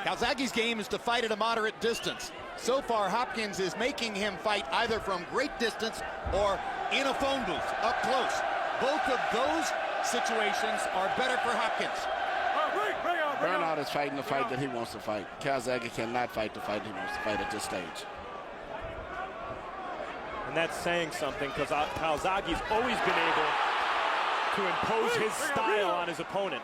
Calzaghe's game is to fight at a moderate distance. So far, Hopkins is making him fight either from great distance or in a phone booth, up close. Both of those situations are better for Hopkins. Bernard is fighting the fight that he wants to fight. Calzaghe cannot fight the fight he wants to fight at this stage. And that's saying something, because Calzaghe's always been able to impose his style on his opponent.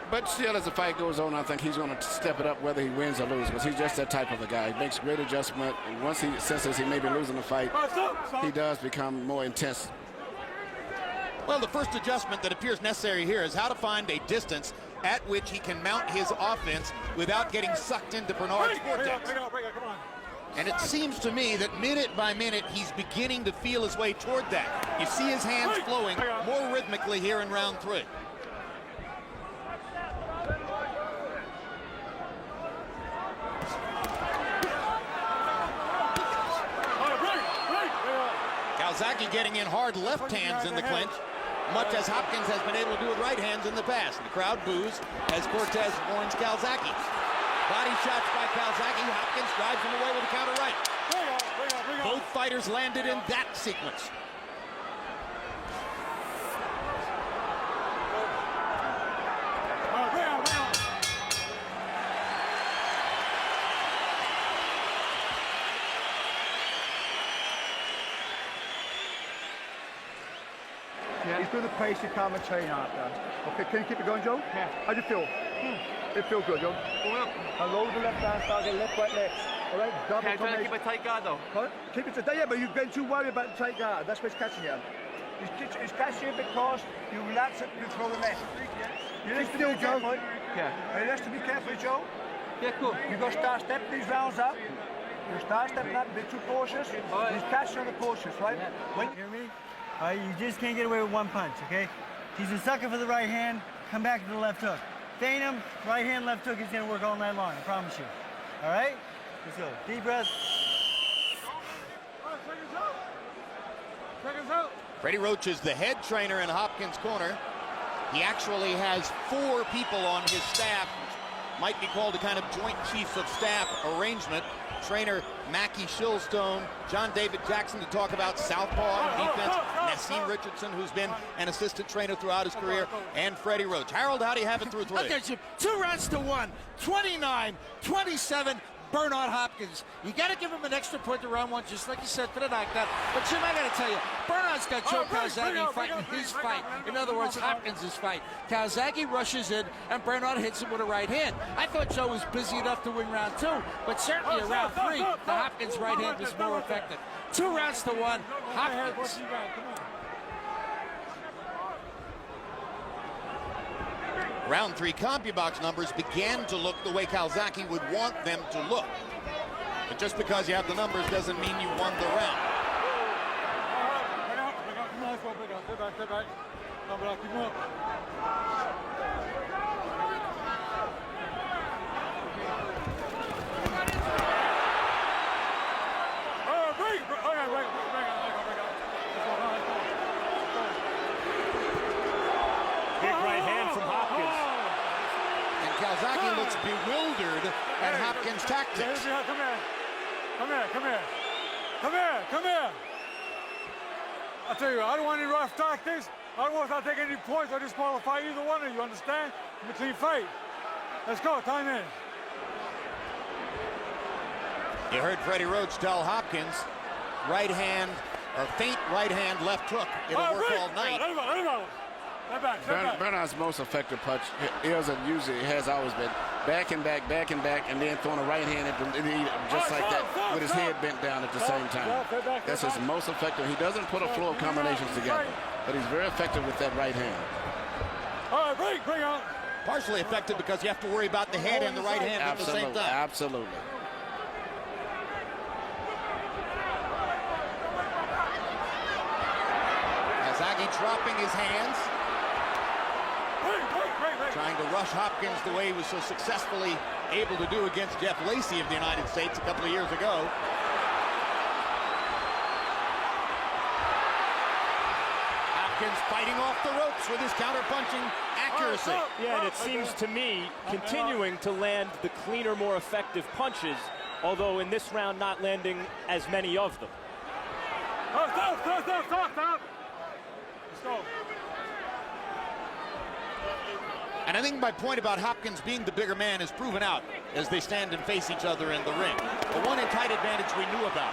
But still, as the fight goes on, I think he's going to step it up whether he wins or loses, because he's just that type of a guy. He makes great adjustment, and once he senses he may be losing the fight, he does become more intense. Well, the first adjustment that appears necessary here is how to find a distance at which he can mount his offense without getting sucked into Bernard's vortex. And it seems to me that minute by minute, he's beginning to feel his way toward that. You see his hands flowing more rhythmically here in round 3. Calzaghe getting in hard left hands in the clinch, much as Hopkins has been able to do with right hands in the past. The crowd boos as Cortez warns Calzaghe. Body shots by Calzaghe. Hopkins drives him away with a counter right. Both fighters landed in that sequence. Yeah, he's doing the pace you can't maintain after. Okay, can you keep it going, Joe? Yeah. How do you feel? It feels good, Joe. And lower the left hand, start getting left, right, left. All right, double combination. Keep a tight guard, though. Keep it today, yeah, but you've been too worried about the tight guard. That's what's catching you. He's catching you because you relax it, you throw the left. You have to be careful. Yeah. You have to be careful, Joe. Yeah, cool. You got to start stepping these rounds up. You start stepping up, a bit too cautious. He's catching on the cautious, right? When you hear me? All right, you just can't get away with one punch, okay? He's a sucker for the right hand. Come back to the left hook. Feint him, right hand, left hook. He's going to work all night long, I promise you. All right? Let's go. Deep breath. Freddie Roach is the head trainer in Hopkins' corner. He actually has 4 people on his staff, which might be called a kind of joint chiefs of staff arrangement. Trainer Mackie Shillstone, John David Jackson to talk about southpaw and defense, Nassim Richardson, who's been an assistant trainer throughout his career, and Freddie Roach. Harold, how do you have it through 3? Okay, Jim, 2 rounds to 1, 29-27. Bernard Hopkins. You got to give him an extra point to round 1, just like you said, for the knockdown. But Jim, I got to tell you, Bernard's got Joe Calzaghe fighting his fight. In other words, Hopkins' fight. Calzaghe rushes in, and Bernard hits him with a right hand. I thought Joe was busy enough to win round 2, but certainly in round 3, the Hopkins right hand was more effective. 2 rounds to 1, Hopkins. Round 3 CompuBox numbers began to look the way Calzaghe would want them to look. But just because you have the numbers doesn't mean you won the round. Big right hand from Hopkins. And Calzaghe looks bewildered at Hopkins' tactics. Come here. Come here. Come here. Come here. Come here. I tell you, I don't want any rough tactics. I don't want to take any points. I disqualify either one of you, understand? It's a clean fight. Let's go, time in. You heard Freddie Roach tell Hopkins, right hand, or feint right hand, left hook. It'll work all night. Bernard's most effective punch is, and usually has always been, back and back, and then throwing a right hand at the knee, just like that, with his head bent down at the same time. That's his most effective. He doesn't put a flow of combinations together, but he's very effective with that right hand. All right, bring on. Partially effective because you have to worry about the head and the right hand at the same time. Absolutely. Calzaghe dropping his hands. Trying to rush Hopkins the way he was so successfully able to do against Jeff Lacey of the United States a couple of years ago. Hopkins fighting off the ropes with his counter-punching accuracy. Yeah, and it seems to me continuing to land the cleaner, more effective punches, although in this round not landing as many of them. Stop. Let's go. And I think my point about Hopkins being the bigger man is proven out as they stand and face each other in the ring. The one in tight advantage we knew about.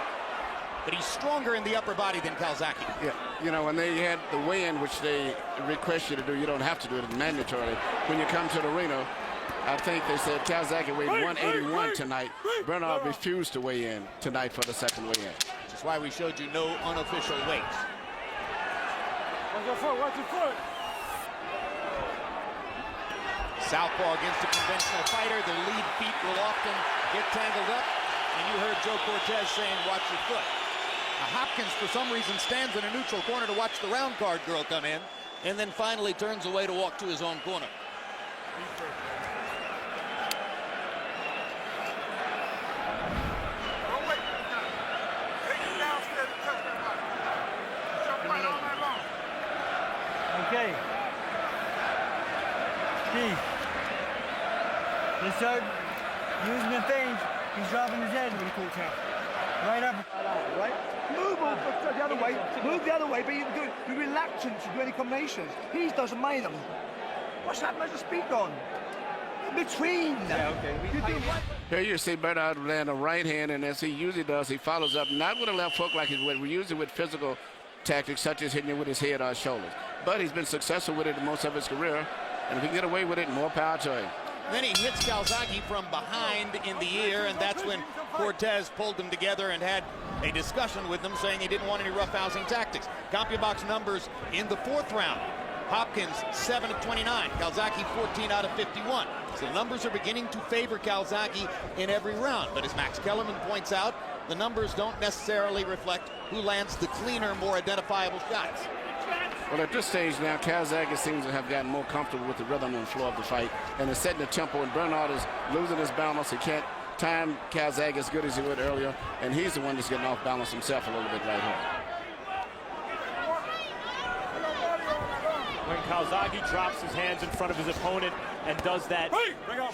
But he's stronger in the upper body than Calzaghe. Yeah, you know, when they had the weigh-in, which they request you to do, you don't have to do it, it's mandatory. When you come to the arena, I think they said Calzaghe weighed 181 tonight. Bernard refused to weigh in tonight for the second weigh-in. Which is why we showed you no unofficial weights. Watch your foot, watch your foot. Southpaw against a conventional fighter. The lead feet will often get tangled up. And you heard Joe Cortez saying, watch your foot. Now, Hopkins, for some reason, stands in a neutral corner to watch the round card girl come in, and then finally turns away to walk to his own corner. Okay. Steve. They start using the feint. He's dropping his head when he calls out. Right up. Right? Move the other way. Move the other way, but you're reluctant to do any combinations. He doesn't mind them. What's that measure speed on? In between. Yeah, okay. Here you see Bernard land a right hand, and as he usually does, he follows up not with a left hook like he would. We use it with physical tactics, such as hitting it with his head or shoulders. But he's been successful with it in most of his career, and if he can get away with it, more power to him. Then he hits Calzaghe from behind in the ear, and that's when Cortez pulled them together and had a discussion with them, saying he didn't want any roughhousing tactics. CompuBox numbers in the 4th round. Hopkins, 7 of 29. Calzaghe, 14 out of 51. So the numbers are beginning to favor Calzaghe in every round. But as Max Kellerman points out, the numbers don't necessarily reflect who lands the cleaner, more identifiable shots. Well, at this stage now, Calzaghe seems to have gotten more comfortable with the rhythm and flow of the fight and is setting the tempo, and Bernard is losing his balance. He can't time Calzaghe as good as he would earlier, and he's the one that's getting off balance himself a little bit right here. When Calzaghe drops his hands in front of his opponent and does that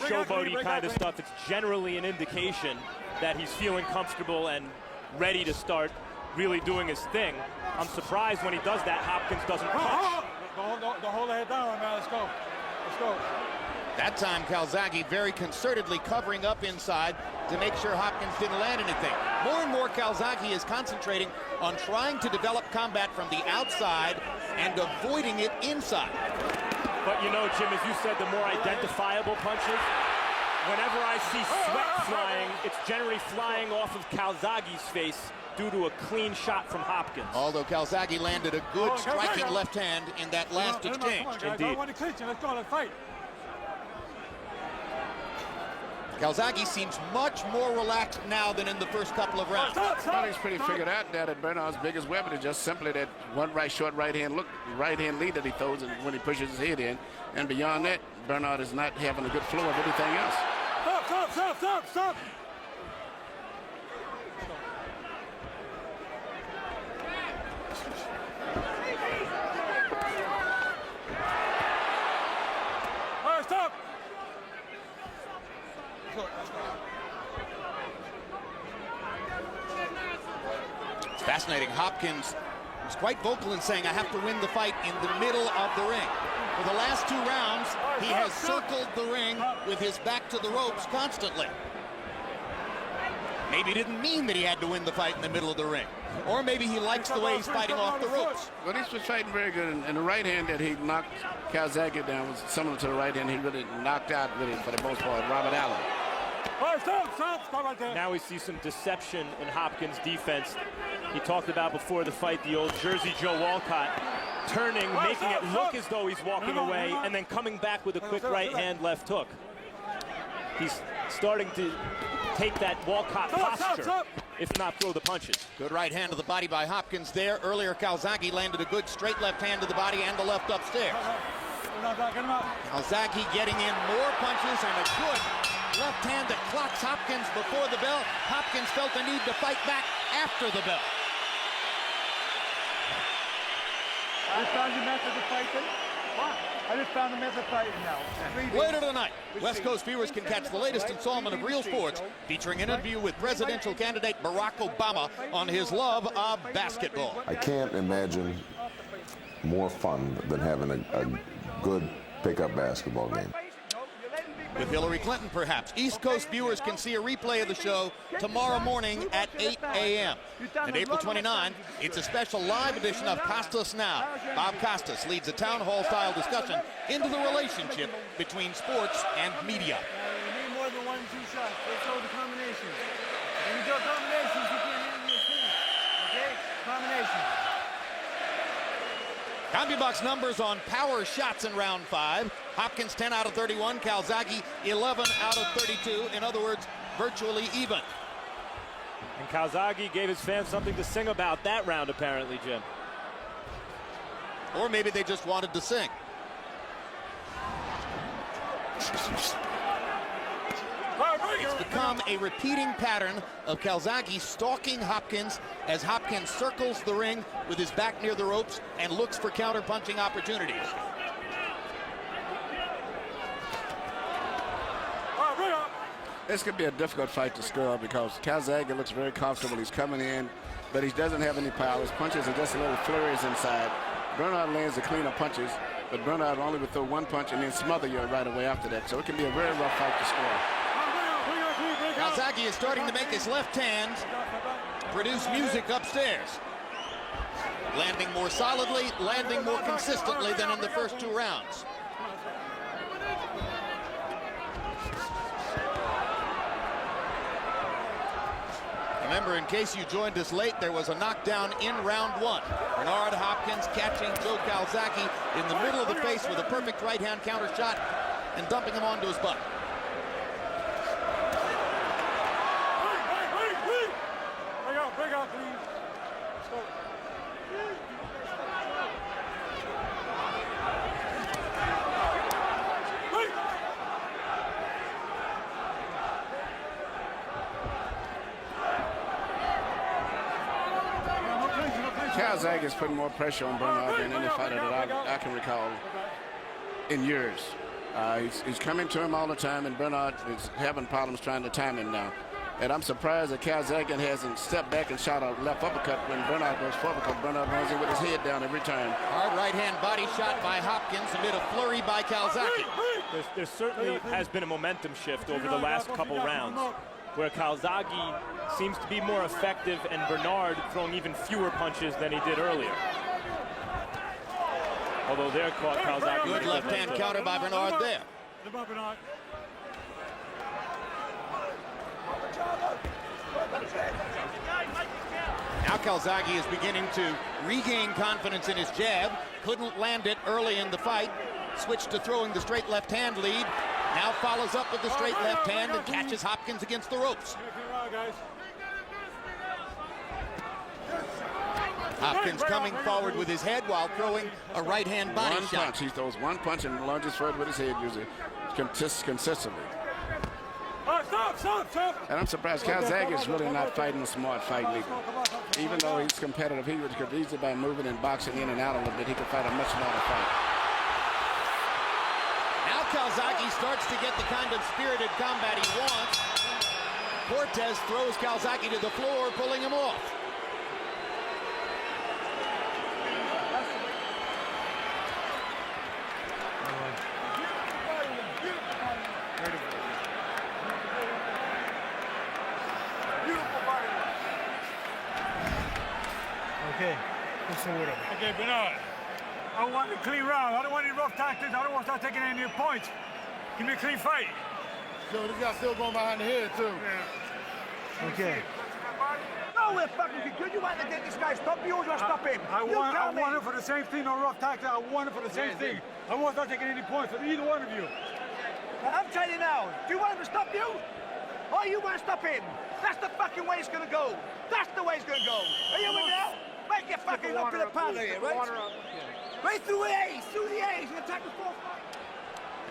showboaty kind of stuff, it's generally an indication that he's feeling comfortable and ready to start really doing his thing. I'm surprised when he does that, Hopkins doesn't punch. Don't hold the head down, man. Let's go. Let's go. That time, Calzaghe very concertedly covering up inside to make sure Hopkins didn't land anything. More and more, Calzaghe is concentrating on trying to develop combat from the outside and avoiding it inside. But you know, Jim, as you said, the more identifiable punches, whenever I see sweat flying, it's generally flying off of Calzaghe's face due to a clean shot from Hopkins. Although Calzaghe landed a good striking left hand in that last exchange. Indeed. Let's go, let's fight. Calzaghe seems much more relaxed now than in the first couple of rounds. Well, he's pretty figured out now that Bernard's biggest weapon is just simply that one short right hand lead that he throws when he pushes his head in. And beyond that, Bernard is not having a good flow of anything else. Stop. All right, stop. It's fascinating. Hopkins was quite vocal in saying, I have to win the fight in the middle of the ring. For the last 2 rounds, he has circled the ring with his back to the ropes constantly. Maybe he didn't mean that he had to win the fight in the middle of the ring. Or maybe he likes the way he's fighting off the ropes. Well, he was fighting very good, and the right hand that he knocked Calzaghe down was similar to the right hand he really knocked out, really, for the most part, Robert Allen. Stop right there. Now we see some deception in Hopkins' defense. He talked about before the fight the old Jersey Joe Walcott turning, making it look as though he's walking away, and then coming back with a quick right hand left hook. He's starting to take that Walcott posture, if not throw the punches. Good right hand to the body by Hopkins there. Earlier, Calzaghe landed a good straight left hand to the body and the left upstairs. Calzaghe getting in more punches and a good left hand that clocks Hopkins before the bell. Hopkins felt the need to fight back after the bell. I just found a method of fighting. I just found a method of fighting now. Later tonight, West Coast viewers can catch the latest installment of Real Sports, featuring an interview with presidential candidate Barack Obama on his love of basketball. I can't imagine more fun than having a good pickup basketball game. With Hillary Clinton, perhaps. East Coast viewers can see a replay of the show tomorrow morning at 8 a.m. And April 29, it's a special live edition of Costas Now. Bob Costas leads a town hall-style discussion into the relationship between sports and media. You need more than 1 2 shots. Let's go to combinations. When you do combinations, you can't handle your team. Okay? Combinations. CompuBox numbers on power shots in round 5. Hopkins 10 out of 31, Calzaghe 11 out of 32. In other words, virtually even. And Calzaghe gave his fans something to sing about that round, apparently, Jim. Or maybe they just wanted to sing. It's become a repeating pattern of Calzaghe stalking Hopkins as Hopkins circles the ring with his back near the ropes and looks for counter-punching opportunities. This could be a difficult fight to score because Calzaghe looks very comfortable. He's coming in, but he doesn't have any power. His punches are just a little flurries inside. Bernard lands the cleaner punches, but Bernard only would throw 1 punch and then smother you right away after that. So it can be a very rough fight to score. Calzaghe is starting to make his left hand produce music upstairs. Landing more solidly, landing more consistently than in the first 2 rounds. Remember, in case you joined us late, there was a knockdown in round 1. Bernard Hopkins catching Joe Calzaghe in the middle of the face with a perfect right-hand counter shot and dumping him onto his butt. Break out, please. Calzaghe is putting more pressure on Bernard than any fighter that I can recall in years. He's coming to him all the time, and Bernard is having problems trying to time him now. And I'm surprised that Calzaghe hasn't stepped back and shot a left uppercut when Bernard goes forward, because Bernard runs in with his head down every time. Hard right-hand body shot by Hopkins amid a flurry by Calzaghe. There certainly has been a momentum shift over the last couple rounds, where Calzaghe seems to be more effective and Bernard throwing even fewer punches than he did earlier. Although they're caught Calzaghe. Good left-hand counter by Bernard there. Now Calzaghe is beginning to regain confidence in his jab. Couldn't land it early in the fight. Switched to throwing the straight left hand lead. Now follows up with the straight left hand and catches Hopkins against the ropes. Hopkins coming forward with his head while throwing a right-hand body shot. Punch. He throws one punch and lunges forward with his head usually consistently. Stop. And I'm surprised Calzaghe is really not fighting a smart fight either. Even though he's competitive, he could easily, by moving and boxing in and out a little bit, he could fight a much smarter fight. Now Calzaghe starts to get the kind of spirited combat he wants. Cortez throws Calzaghe to the floor, pulling him off. Okay, Bernard. I want a clean round. I don't want any rough tactics. I don't want to start taking any points. Give me a clean fight. So this guy's still going behind the head, too. Yeah. Okay. No, we're fucking good. You want to get this guy stop you or you want to stop him? I want it for the same thing, no rough tactics. I want it for the same thing. I won't start taking any points from either one of you. I'm telling you now, do you want him to stop you? Or you want to stop him? That's the fucking way it's going to go. That's the way it's going to go. Are you with me now? Make your fucking up to the paddle here, right? Right through the A's, and attack the fourth.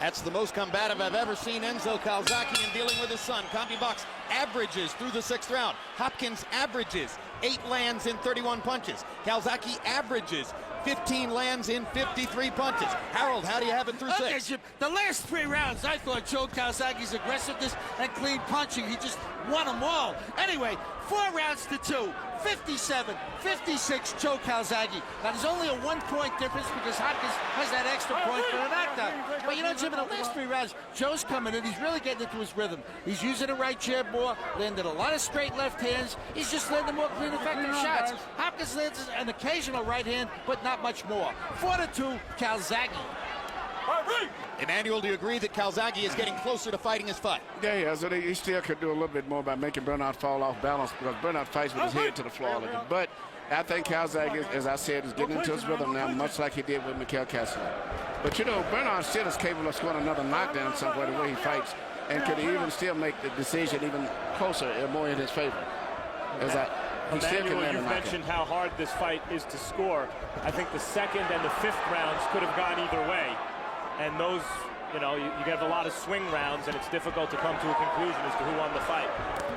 That's the most combative I've ever seen Enzo Calzaghe in dealing with his son. CompuBox averages through the 6th round. Hopkins averages 8 lands in 31 punches. Calzaghe averages 15 lands in 53 punches. Harold, how do you have it through 6? Jim, the last 3 rounds, I thought Joe Calzaghe's aggressiveness and clean punching, he just won them all. Anyway, 4 rounds to 2. 57, 56, Joe Calzaghe. Now, there's only a 1-point difference because Hopkins has that extra point for the knockdown. But you know, Jim, in the last 3 rounds, Joe's coming in. He's really getting into his rhythm. He's using the right jab more, landed a lot of straight left hands. He's just landing more clean, effective shots. Hopkins lands an occasional right hand, but not much more. 4-2, Calzaghe. Emmanuel, do you agree that Calzaghe is getting closer to fighting his fight? Yeah, so he still could do a little bit more by making Bernard fall off balance, because Bernard fights with his head to the floor. But I think Calzaghe, as I said, is getting into his rhythm now, much like he did with Mack Castle. But you know, Bernard still is capable of scoring another knockdown somewhere the way he fights, and could even still make the decision even closer and more in his favor. Emmanuel, you've mentioned how hard this fight is to score. I think the 2nd and the 5th rounds could have gone either way. And those, you know, you have a lot of swing rounds, and it's difficult to come to a conclusion as to who won the fight.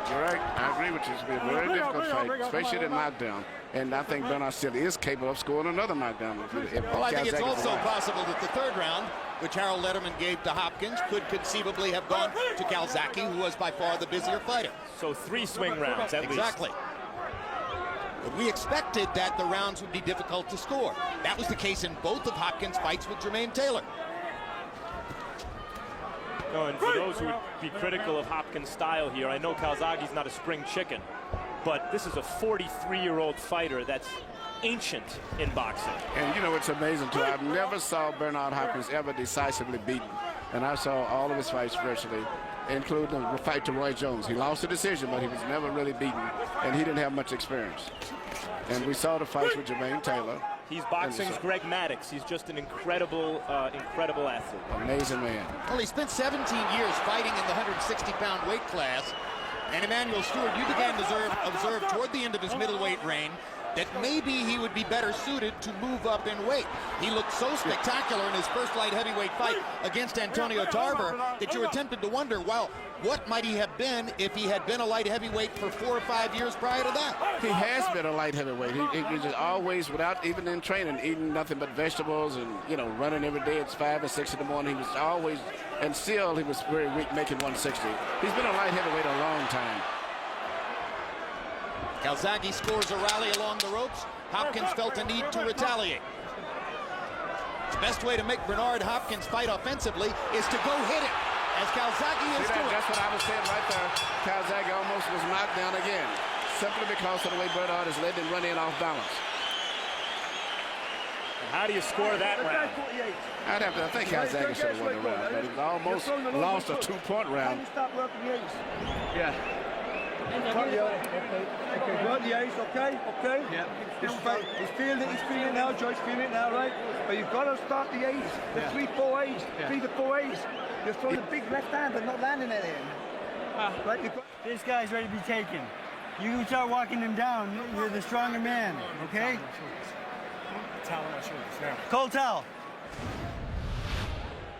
You're right. I agree with you. It's been a very difficult fight, especially the knockdown. And I think Bernard still is capable of scoring another knockdown. Well, I think it's also possible that the 3rd round, which Harold Letterman gave to Hopkins, could conceivably have gone to Calzaghe, who was by far the busier fighter. So 3 swing rounds, at least. Exactly. But we expected that the rounds would be difficult to score. That was the case in both of Hopkins' fights with Jermaine Taylor. No, and for those who would be critical of Hopkins' style here, I know Calzaghe's not a spring chicken, but this is a 43-year-old fighter that's ancient in boxing. And you know, it's amazing too. I've never saw Bernard Hopkins ever decisively beaten. and I saw all of his fights virtually, including the fight to Roy Jones. He lost the decision, but he was never really beaten, and he didn't have much experience. And we saw the fights with Jermaine Taylor. He's boxing's Greg Maddox. He's just an incredible athlete. Amazing man. Well, he spent 17 years fighting in the 160-pound weight class. And Emmanuel Stewart, you began to observe toward the end of his middleweight reign that maybe he would be better suited to move up in weight. He looked so spectacular in his first light heavyweight fight against Antonio Tarver that you were tempted to wonder, well, what might he have been if he had been a light heavyweight for 4 or 5 years prior to that? He has been a light heavyweight. He just always, without even in training, eating nothing but vegetables and, you know, running every day at 5 or 6 in the morning. He was always, and still he was very weak making 160. He's been a light heavyweight a long time. Calzaghe scores a rally along the ropes. Hopkins felt a need to retaliate. The best way to make Bernard Hopkins fight offensively is to go hit him, as Calzaghe is doing. That's what I was saying right there. Calzaghe almost was knocked down again, simply because of the way Bernard has let him run in off balance. And how do you score that round? I think Calzaghe should have won the round, but he almost lost a 2-point round. Yeah. Okay, go on the ice, okay? Yeah. He's feeling it now, Joyce, feeling it now, right? But you've got to start the A's, the 3-4 A's, 3 to 4 A's. You're throwing a big left hand but not landing it in. Right? This guy's ready to be taken. You can start walking him down. You're the stronger man, okay? Towel on my shoulders now. Cold towel.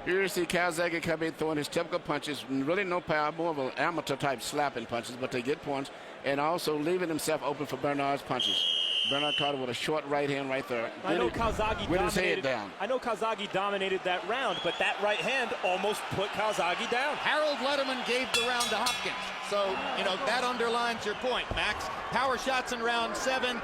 Here you see Calzaghe come in throwing his typical punches, really no power, more of an amateur type slapping punches, but they get points, and also leaving himself open for Bernard's punches. Bernard caught it with a short right hand right there. I know Calzaghe with his head down. I know Calzaghe dominated that round, but that right hand almost put Calzaghe down. Harold Letterman gave the round to Hopkins. So, you know, that underlines your point, Max. Power shots in round 7.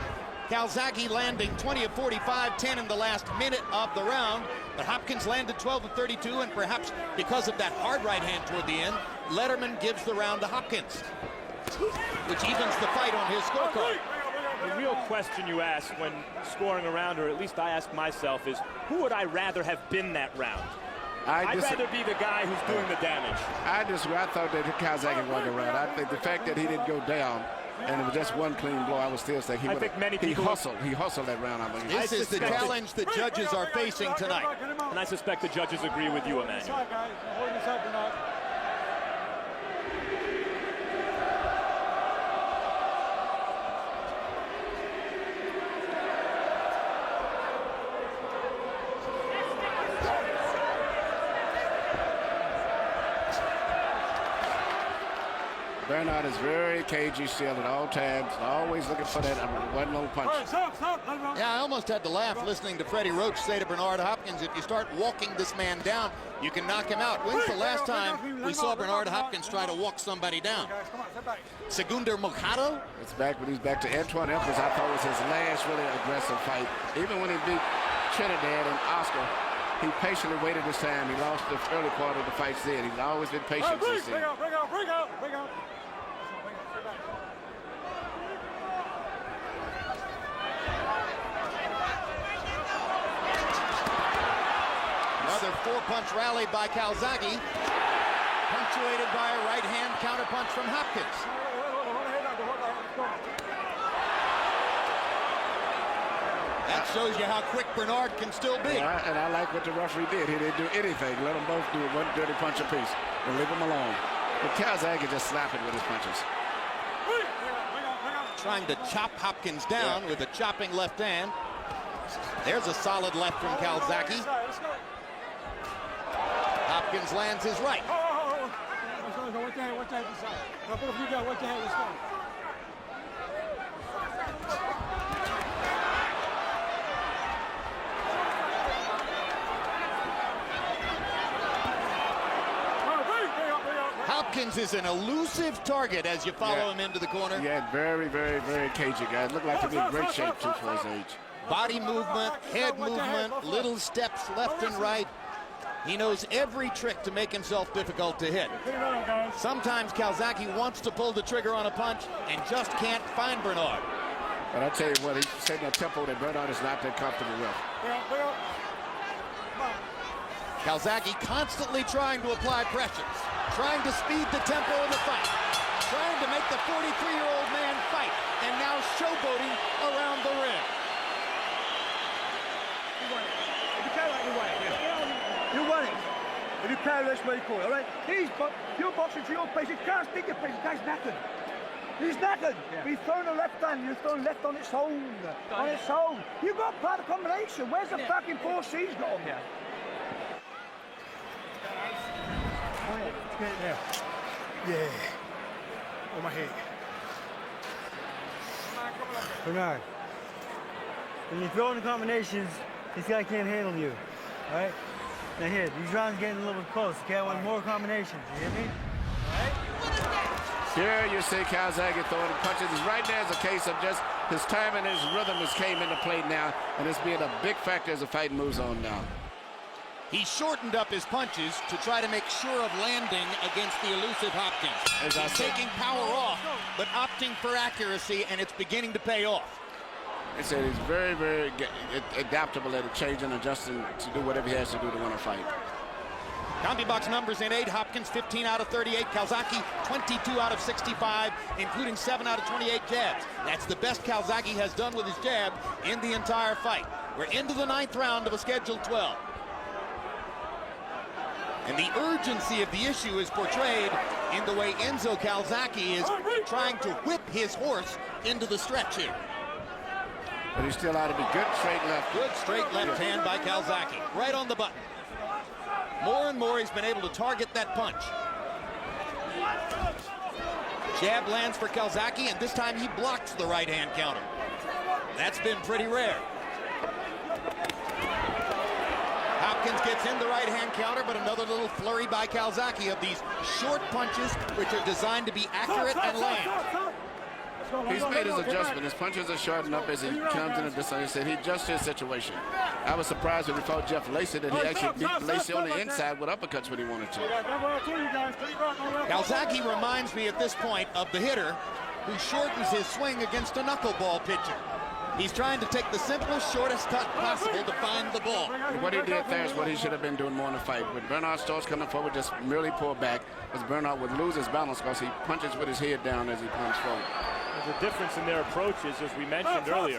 Calzaghe landing 20 of 45, 10 in the last minute of the round. But Hopkins landed 12 of 32, and perhaps because of that hard right hand toward the end, Letterman gives the round to Hopkins, which evens the fight on his scorecard. The real question you ask when scoring a round, or at least I ask myself, is who would I rather have been that round? I'd rather be the guy who's doing the damage. I thought that Calzaghe won the round. I think the fact that he didn't go down and it was just one clean blow, I would still say he hustled. He hustled that round, I believe. This is the challenge the judges are facing tonight. And I suspect the judges agree with you, Emmanuel. Bernard is very cagey still at all times, always looking for that one little punch. Yeah, I almost had to laugh listening to Freddie Roach say to Bernard Hopkins, if you start walking this man down, you can knock him out. When's the last time we saw Bernard Hopkins try to walk somebody down? Segundo Mojado? It's back when he's back to Antoine Elkins. I thought was his last really aggressive fight. Even when he beat Trinidad and Oscar, he patiently waited this time. He lost the early part of the fights then. He's always been patient since then. Bring out. Another 4-punch rally by Calzaghe, punctuated by a right-hand counterpunch from Hopkins. That shows you how quick Bernard can still be. Yeah, and I like what the referee did. He didn't do anything. Let them both do one dirty punch apiece and leave them alone. But Calzaghe just slapping with his punches. Trying to chop Hopkins down with a chopping left hand. There's a solid left from Calzaghe. Hopkins lands his right. Hopkins is an elusive target as you follow him into the corner. Yeah, very, very, very cagey guy. Looked like to be in great shape too for his age. Body movement, head movement, little steps left and right. He knows every trick to make himself difficult to hit. Sometimes Calzaghe wants to pull the trigger on a punch and just can't find Bernard. But I tell you what, he's setting a tempo that Bernard is not that comfortable with. Calzaghe constantly trying to apply pressures, trying to speed the tempo of the fight, trying to make the 43-year-old man fight, and now showboating around the ring. You won it. If you carry like you won it. You won it. If you carry this way, you call it, all right? You're boxing to your pace. You can't stick your pace. The guy's knackered. He's knackered. Yeah. He's throwing a left hand. You're throwing left on its own. On its own. You got part of the combination. Where's the fucking 4 C's got on there? Yeah. Yeah. On my head. Bernard, when you're throwing the combinations, this guy can't handle you. All right? Now here, these rounds getting a little bit close. Okay, I want more combinations. You hear me? All right? Here you see Calzaghe throwing punches. Right now is a case of just his time and his rhythm has came into play now, and it's being a big factor as the fight moves on now. He shortened up his punches to try to make sure of landing against the elusive Hopkins. He's taking power off, but opting for accuracy, and it's beginning to pay off. They said he's very, very adaptable at changing and adjusting to do whatever he has to do to win a fight. CompuBox numbers in 8. Hopkins 15 out of 38. Calzaghe 22 out of 65, including 7 out of 28 jabs. That's the best Calzaghe has done with his jab in the entire fight. We're into the 9th round of a scheduled 12. And the urgency of the issue is portrayed in the way Enzo Calzaghe is trying to whip his horse into the stretch here. But he's still out to be good straight left. Good straight left hand by Calzaghe, right on the button. More and more he's been able to target that punch. Jab lands for Calzaghe, and this time he blocks the right hand counter. That's been pretty rare. Hopkins gets in the right hand counter, but another little flurry by Calzaghe of these short punches, which are designed to be accurate and land. He's made his adjustment. His punches are shortened up as he comes in a distance. He said he adjusts his situation. I was surprised when he fought Jeff Lacey that he actually beat Lacey on the inside with uppercuts when he wanted to. Calzaghe reminds me at this point of the hitter who shortens his swing against a knuckleball pitcher. He's trying to take the simplest, shortest cut possible to find the ball. What he did there is what he should have been doing more in the fight. When Bernard starts coming forward, just merely pull back, because Bernard would lose his balance because he punches with his head down as he comes forward. There's a difference in their approaches, as we mentioned earlier.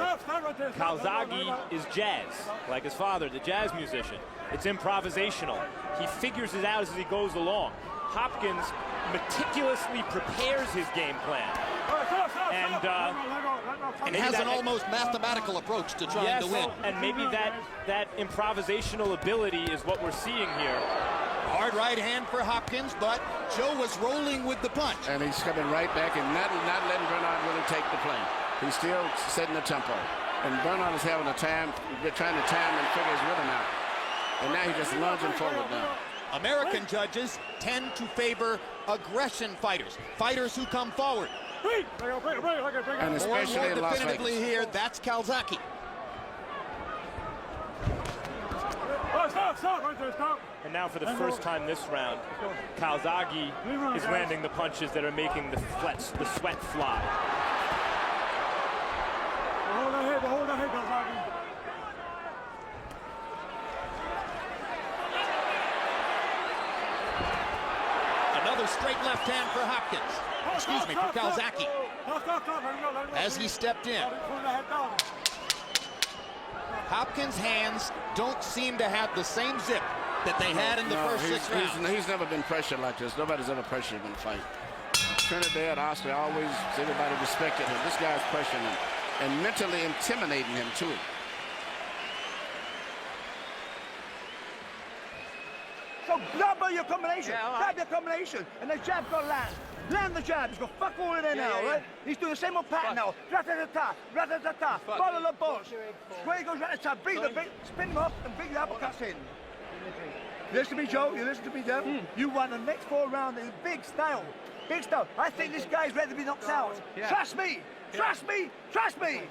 Calzaghe is jazz, like his father, the jazz musician. It's improvisational. He figures it out as he goes along. Hopkins meticulously prepares his game plan. And has an almost mathematical approach to trying to win. And maybe that improvisational ability is what we're seeing here. Hard right hand for Hopkins, but Joe was rolling with the punch. And he's coming right back and not letting Bernard really take the play. He's still setting the tempo. And Bernard is having a time, trying to time and figure his rhythm out. And now he's just lunging forward now. American judges tend to favor aggression fighters, fighters who come forward. And especially in Las Vegas. Here, that's Calzaghe. And now for the first time this round, Calzaghe is landing the punches that are making the sweat fly. Hold that head, Calzaghe. Another straight left hand for Hopkins. Excuse me, for Calzaghe. As he stepped in. Hopkins' hands don't seem to have the same zip that they had in the first 6 rounds. He's never been pressured like this. Nobody's ever pressured him in a fight. Trinidad, Austria, always everybody respected him. This guy's pressuring him and mentally intimidating him too. So grab your combination, grab your combination, and the jab got to land. Land the jab, he's got fuck all in there now, right? He's doing the same old pattern now. Rat-a-ta-ta, follow the boss. Where he goes rat-a-ta, spin him up and bring the uppercuts in. You listen to me, Joe, you listen to me, Joe. You won the next 4 rounds in big style. Big style. I think this guy's ready to be knocked out. Trust me, trust me, trust me.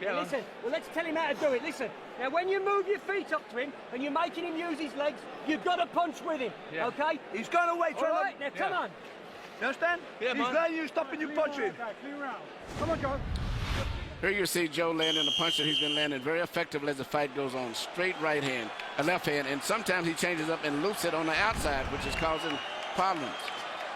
Listen, well, let's tell him how to do it. Listen, now when you move your feet up to him and you're making him use his legs, you've got to punch with him, okay? He's gone away. All right, now come on. You understand? Yeah, he's letting you stopping you punching. Come on, Joe. Here you see Joe landing a punch that he's been landing very effectively as the fight goes on. Straight right hand. a left hand, and sometimes he changes up and loops it on the outside, which is causing problems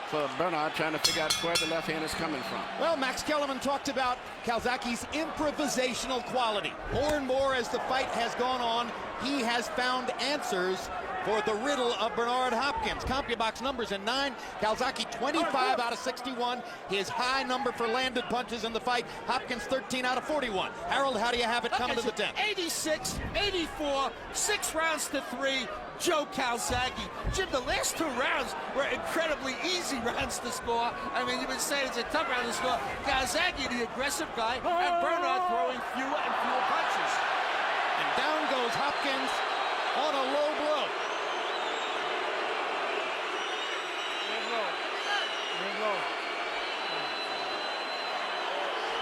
for Bernard trying to figure out where the left hand is coming from. Well, Max Kellerman talked about Calzaghe's improvisational quality. More and more as the fight has gone on, he has found answers for the riddle of Bernard Hopkins. CompuBox numbers in 9. Calzaghe 25 out of 61. His high number for landed punches in the fight. Hopkins 13 out of 41. Harold, how do you have it coming to the 10th? 86, 84, 6 rounds to 3. Joe Calzaghe. Jim, the last 2 rounds were incredibly easy rounds to score. I mean, you've been saying it's a tough round to score. Calzaghe, the aggressive guy, and Bernard throwing fewer and fewer punches. And down goes Hopkins on a low blow.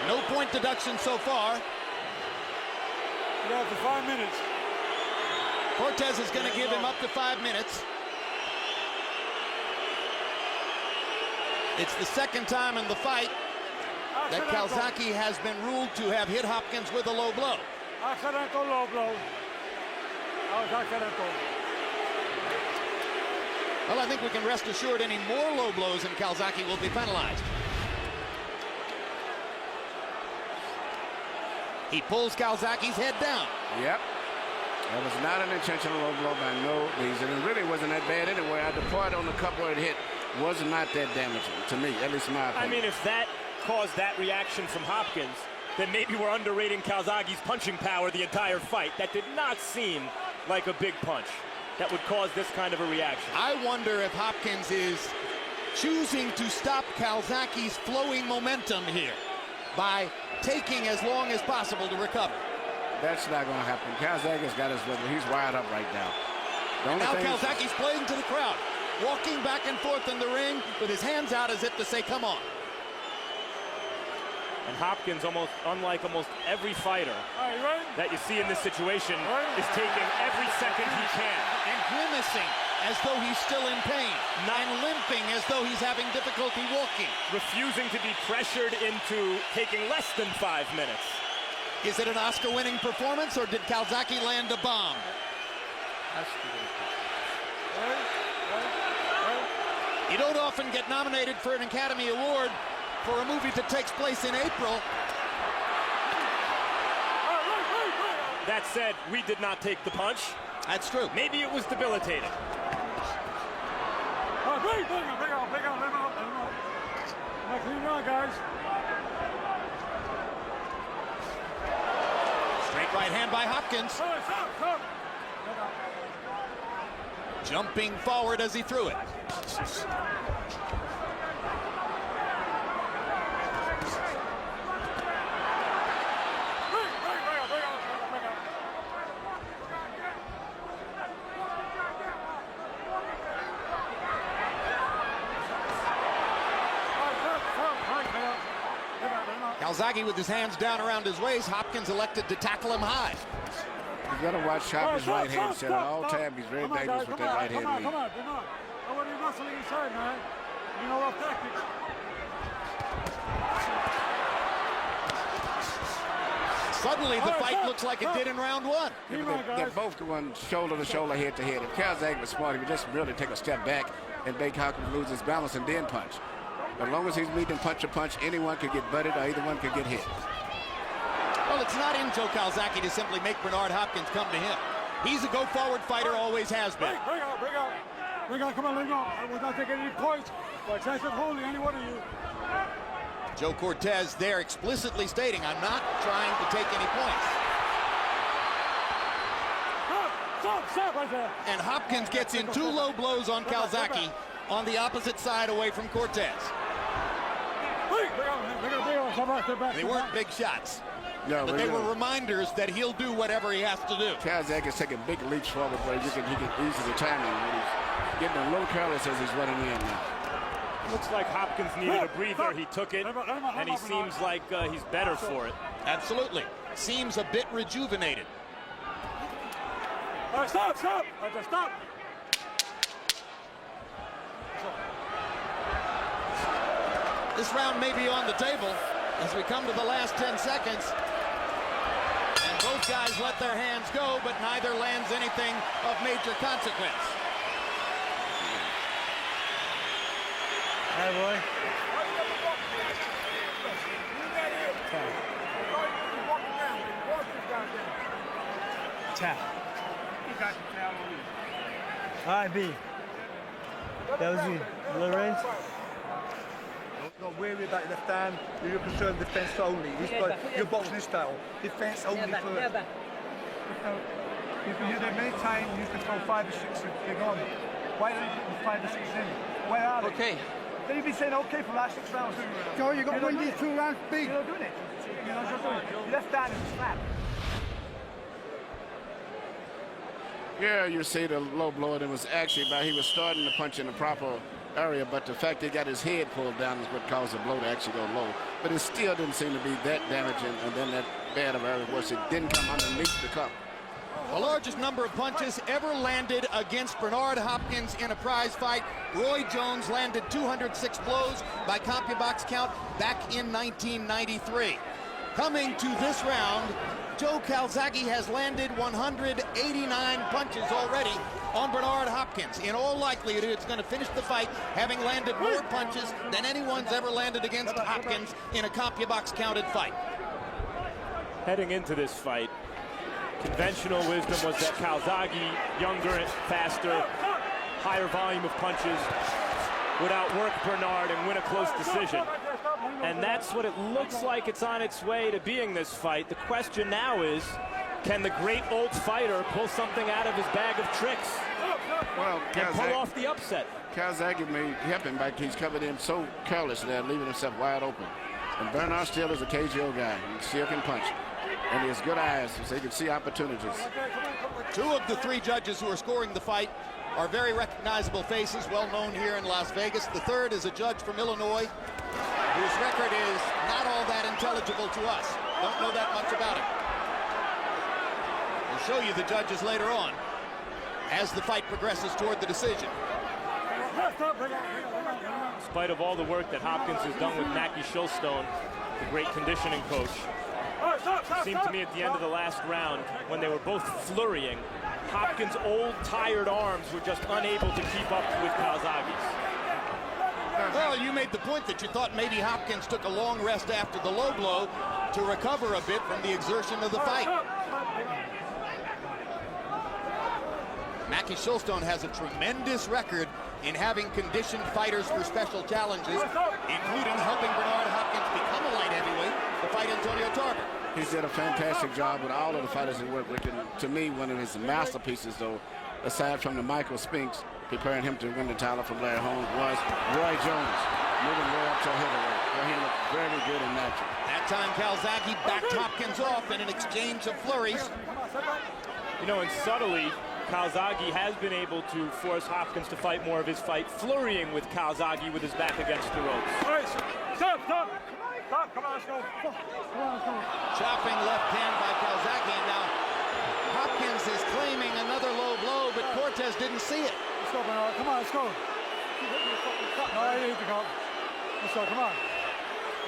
No point deduction so far. You're up to 5 minutes. Cortez is going to give him up to 5 minutes. It's the second time in the fight that Calzaghe has been ruled to have hit Hopkins with a low blow. Accidental low blow. That was accidental. Well, I think we can rest assured any more low blows and Calzaghe will be penalized. He pulls Calzaghe's head down. Yep. That was not an intentional low blow by no means, and it really wasn't that bad anyway. The part on the cup where it hit was not that damaging to me, at least my opinion. I mean, if that caused that reaction from Hopkins, then maybe we're underrating Calzaghe's punching power the entire fight. That did not seem like a big punch that would cause this kind of a reaction. I wonder if Hopkins is choosing to stop Calzaghe's flowing momentum here by taking as long as possible to recover. That's not going to happen. Calzaghe's got his rhythm. He's wired up right now. And now Calzaghe's playing to the crowd, walking back and forth in the ring with his hands out as if to say, come on. And Hopkins, unlike almost every fighter that you see in this situation, is taking every second he can. And grimacing as though he's still in pain. And limping as though he's having difficulty walking. Refusing to be pressured into taking less than 5 minutes. Is it an Oscar-winning performance, or did Calzaghe land a bomb? You don't often get nominated for an Academy Award for a movie that takes place in April. That said, we did not take the punch. That's true. Maybe it was debilitating. Guys. Straight right hand by Hopkins. Jumping forward as he threw it. Calzaghe with his hands down around his waist. Hopkins elected to tackle him high. You've got to watch Hopkins' right hand set at all time. He's very dangerous with that right hand. Come on. Nobody wrestling inside, man. You know rough tactics. Suddenly the fight looks like it did in round 1. They're both going shoulder to shoulder, head to head. If Calzaghe was smart, he would just really take a step back and make Hopkins lose his balance and then punch. As long as he's meeting punch to punch, anyone could get butted or either one could get hit. Well, it's not in Joe Calzaghe to simply make Bernard Hopkins come to him. He's a go-forward fighter, always has been. Bring out, come on, let go. I will not take any points. By chance of holding any one of you. Joe Cortez there explicitly stating, I'm not trying to take any points. Stop right there. And Hopkins gets in 2 low blows on Calzaghe on the opposite side away from Cortez. They weren't big shots. No, but they were reminders that he'll do whatever he has to do. Calzaghe is taking big leaps forward where he can easily time him when he's getting a little careless as he's running in now. Looks like Hopkins needed a breather. He took it, and he seems like he's better for it. Absolutely. Seems a bit rejuvenated. Stop! Stop! This round may be on the table as we come to the last 10 seconds. And Both guys let their hands go, but neither lands anything of major consequence. Hey, boy. Tap. All right, B. That was you. Little range. Not worry about left hand. You're concerned defence only. You're boxing this style. Defence only first. You can use it many times. You can throw 5 or 6 and big on. Why don't you put 5 or 6 in? Where are they? Okay. Then you've been saying okay for the last 6 rounds. Joe, you got to win these 2 rounds big. You're not doing it. You're not doing it. Your left hand is flat. Yeah, you see the low blow, and it was actually he was starting to punch in the proper area, but the fact he got his head pulled down is what caused the blow to actually go low. But it still didn't seem to be that damaging, and then that bad of area was it didn't come underneath the cup. The largest number of punches ever landed against Bernard Hopkins in a prize fight. Roy Jones landed 206 blows by CompuBox count back in 1993. Coming to this round, Joe Calzaghe has landed 189 punches already on Bernard Hopkins. In all likelihood, it's going to finish the fight having landed more punches than anyone's ever landed against Hopkins in a CompuBox counted fight. Heading into this fight, conventional wisdom was that Calzaghe, younger, faster, higher volume of punches, would outwork Bernard and win a close decision. And that's what it looks like it's on its way to being this fight. The question now is, can the great old fighter pull something out of his bag of tricks and pull off the upset? Calzaghe may help him back. He's covered him so carelessly there, leaving himself wide open. And Bernard still is a KGO guy. He still can punch. And he has good eyes, so he can see opportunities. 2 of the 3 judges who are scoring the fight are very recognizable faces, well known here in Las Vegas. The third is a judge from Illinois, whose record is not all that intelligible to us. Don't know that much about him. We'll show you the judges later on as the fight progresses toward the decision. In spite of all the work that Hopkins has done with Mack Shilstone, the great conditioning coach, it seemed to me at the end of the last round, when they were both flurrying, Hopkins' old, tired arms were just unable to keep up with Calzaghe's. Well, you made the point that you thought maybe Hopkins took a long rest after the low blow to recover a bit from the exertion of the fight. Mack Shilstone has a tremendous record in having conditioned fighters for special challenges, including helping Bernard Hopkins become a light heavyweight to fight Antonio Tarver. He's did a fantastic job with all of the fighters he worked with. And to me, one of his masterpieces, though, aside from the Michael Spinks, preparing him to win the title from Larry Holmes, was Roy Jones, moving Roy up to heavyweight, where he looked very good and natural. That time, Calzaghe backed Hopkins off in an exchange of flurries. You know, and subtly, Calzaghe has been able to force Hopkins to fight more of his fight, flurrying with Calzaghe with his back against the ropes. All right, stop. Come on, let's go. Chopping left hand by Calzaghe. Now, Hopkins is claiming another low blow, but Cortez didn't see it. Let's go, Bernard. Come on, let's go. No, you need to go. Let's go, come on.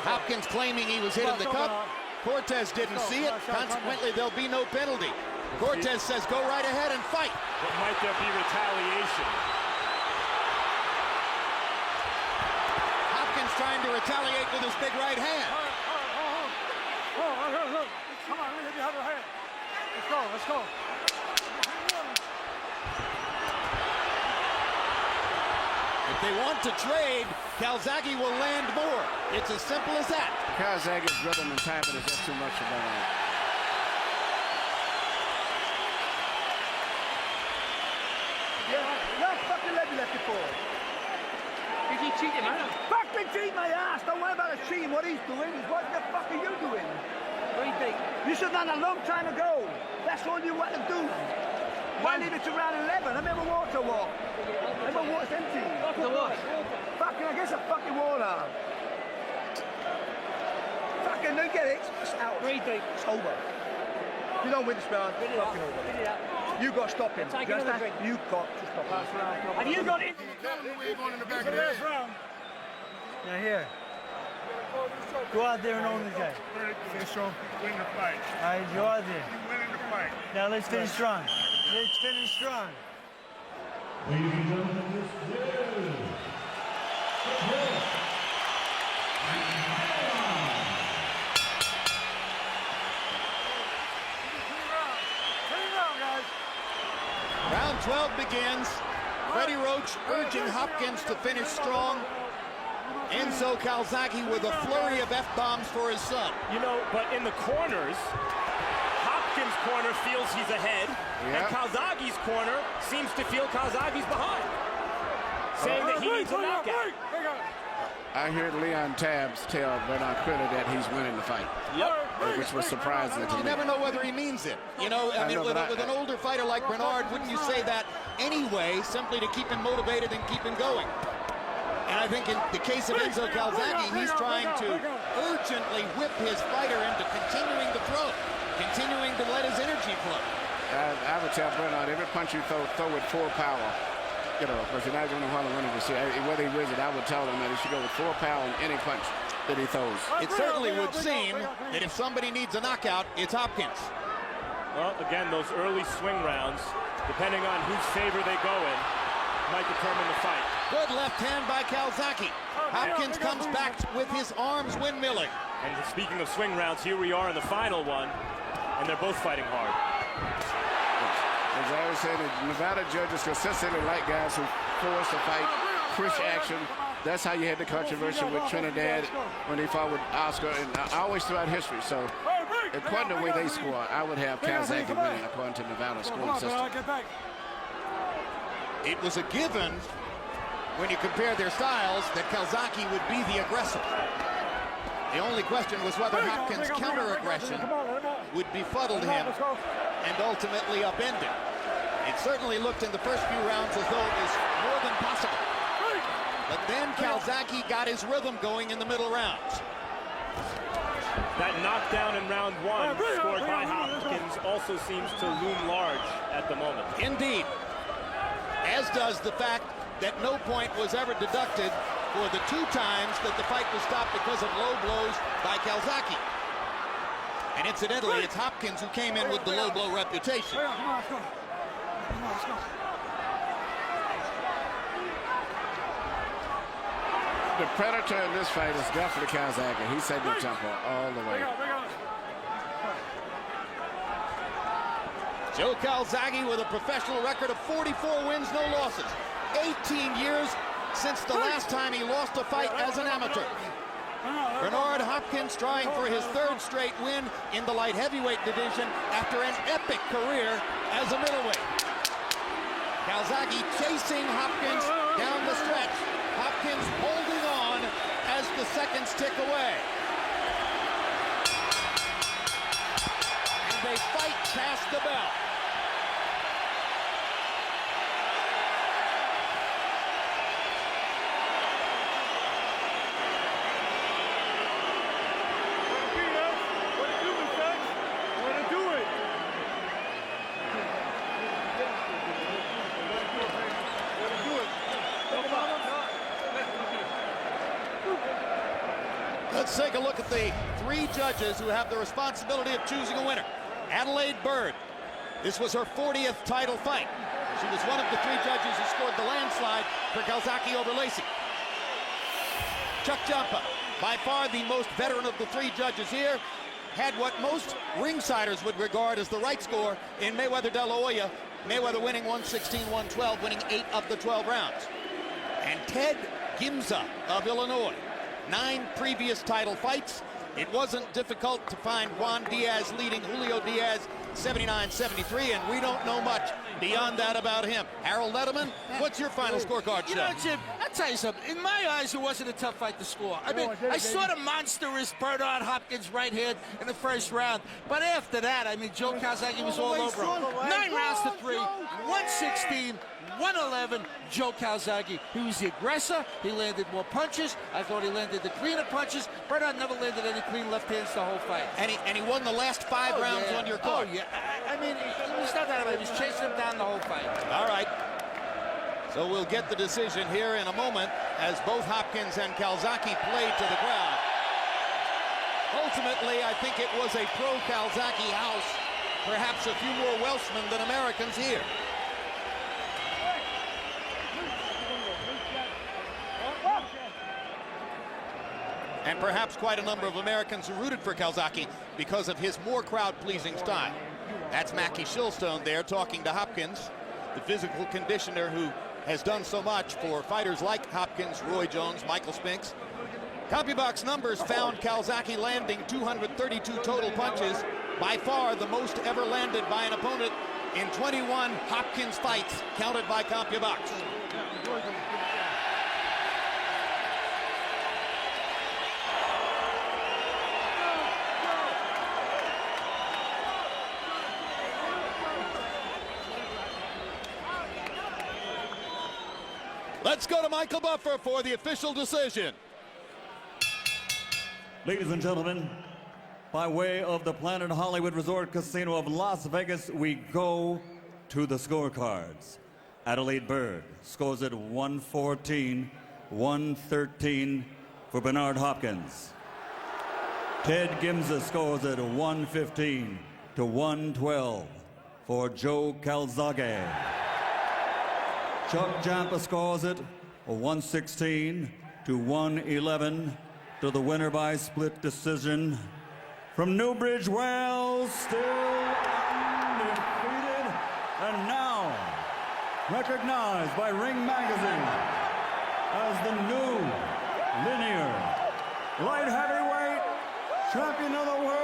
Hopkins claiming he was hit in the cup. Cortez didn't see it. Consequently, there'll be no penalty. Cortez says go right ahead and fight. But might there be retaliation? Hopkins trying to retaliate with his big right hand. Look. Come on, let me have your hand. Let's go. If they want to trade, Calzaghe will land more. It's as simple as that. Calzaghe's rhythm and timing is just too much for Bernard. Left it for. Did he cheat him out? Fucking cheat my ass! Don't worry about cheating. What he's doing is what the fuck are you doing? You should have done a long time ago. That's all you want to do. Why leave it to round 11? I remember water walk. I remember water's empty. The what? Fucking, I guess a fucking water. Fucking, don't get it. It's out. It's over. You don't win this round. It's fucking over. You got to stop him. You understand? You got to stop him. Have you got it? We're going in the back of the last round. Now here. Go out there and own the guy. Finish strong, win the fight. All right, go out there. You winning the fight. Now let's finish strong. Let's finish strong. Ladies and gentlemen, this is Round 12 begins. Freddie Roach urging Hopkins to finish strong. Enzo Calzaghe with a flurry of F-bombs for his son. You know, but in the corners, Hopkins' corner feels he's ahead, and Calzaghe's corner seems to feel Calzaghe's behind, saying that he needs a knockout. I heard Leon Tabbs tell Bernard Critter that he's winning the fight. Yep. Which was surprising to me. You never know whether he means it. You know, I mean, with an older fighter like Bernard, wouldn't you say that anyway, simply to keep him motivated and keep him going? And I think in the case of Enzo Calzaghe, he's trying to urgently whip his fighter into continuing to throw, continuing to let his energy flow. I would tell Bernard, every punch you throw with full power. You know, because you're not going to want to win it. Whether he wins it, I would tell him that he should go with full power in any punch that he throws. It certainly would seem that if somebody needs a knockout, it's Hopkins. Well, again, those early swing rounds, depending on whose favor they go in, might determine the fight. Good left hand by Calzaghe. Hopkins comes back with his arms windmilling. And speaking of swing rounds, here we are in the final one, and they're both fighting hard. As I was saying, the Nevada judges consistently like guys who force the fight, push action. That's how you had the controversy with Trinidad when they fought with Oscar, and always throughout history. So, according to the way they score, I would have Calzaghe winning according to Nevada's scoring system. It was a given when you compare their styles that Calzaghe would be the aggressor. The only question was whether Hopkins' counter-aggression would befuddle him and ultimately upend him. It certainly looked in the first few rounds as though it was more than possible. But then Calzaghe got his rhythm going in the middle rounds. That knockdown in round one scored by Hopkins also seems to loom large at the moment. Indeed. As does the fact that no point was ever deducted for the 2 times that the fight was stopped because of low blows by Calzaghe. And incidentally, it's Hopkins who came in with the low blow reputation. The predator in this fight is definitely Calzaghe. He's setting the tempo all the way. Joe Calzaghe with a professional record of 44 wins, no losses. 18 years since the last time he lost a fight as an amateur. Bernard Hopkins trying for his 3rd straight win in the light heavyweight division after an epic career as a middleweight. Calzaghe chasing Hopkins down the stretch. Hopkins holding on as the seconds tick away. And they fight past the bell. Let's take a look at the 3 judges who have the responsibility of choosing a winner. Adelaide Bird. This was her 40th title fight. She was one of the 3 judges who scored the landslide for Calzaghe over Lacey. Chuck Champa, by far the most veteran of the 3 judges here, had what most ringsiders would regard as the right score in Mayweather De La Hoya. Mayweather winning 116-112, winning 8 of the 12 rounds. And Ted Gimza of Illinois. 9 previous title fights. It wasn't difficult to find Juan Diaz leading Julio Diaz 79-73, and we don't know much beyond that about him. Harold Letterman, what's your final scorecard, You know, Jim, I'll tell you something. In my eyes, it wasn't a tough fight to score. I mean, I saw the monstrous Bernard Hopkins right hand in the first round. But after that, I mean, Joe Calzaghe was all over him. 9 rounds to 3, 116, 111, Joe Calzaghe. He was the aggressor. He landed more punches. I thought he landed the cleaner punches. Bernard never landed any clean left hands the whole fight. And he won the last 5 rounds on your card. Oh, yeah. I mean, it's not that bad. He was chasing him down the whole fight. All right. So we'll get the decision here in a moment as both Hopkins and Calzaghe played to the crowd. Ultimately, I think it was a pro-Calzaghe house. Perhaps a few more Welshmen than Americans here. And perhaps quite a number of Americans who rooted for Calzaghe because of his more crowd-pleasing style. That's Mackie Shilstone there talking to Hopkins, the physical conditioner who has done so much for fighters like Hopkins, Roy Jones, Michael Spinks. CompuBox numbers found Calzaghe landing 232 total punches, by far the most ever landed by an opponent in 21 Hopkins fights counted by CompuBox. Let's go to Michael Buffer for the official decision. Ladies and gentlemen, by way of the Planet Hollywood Resort Casino of Las Vegas, we go to the scorecards. Adelaide Bird scores at 114, 113 for Bernard Hopkins. Ted Gimza scores at 115 to 112 for Joe Calzaghe. Chuck Jampa scores it 116 to 111 to the winner by split decision from Newbridge, Wales, still undefeated, and now recognized by Ring Magazine as the new linear light heavyweight champion of the world,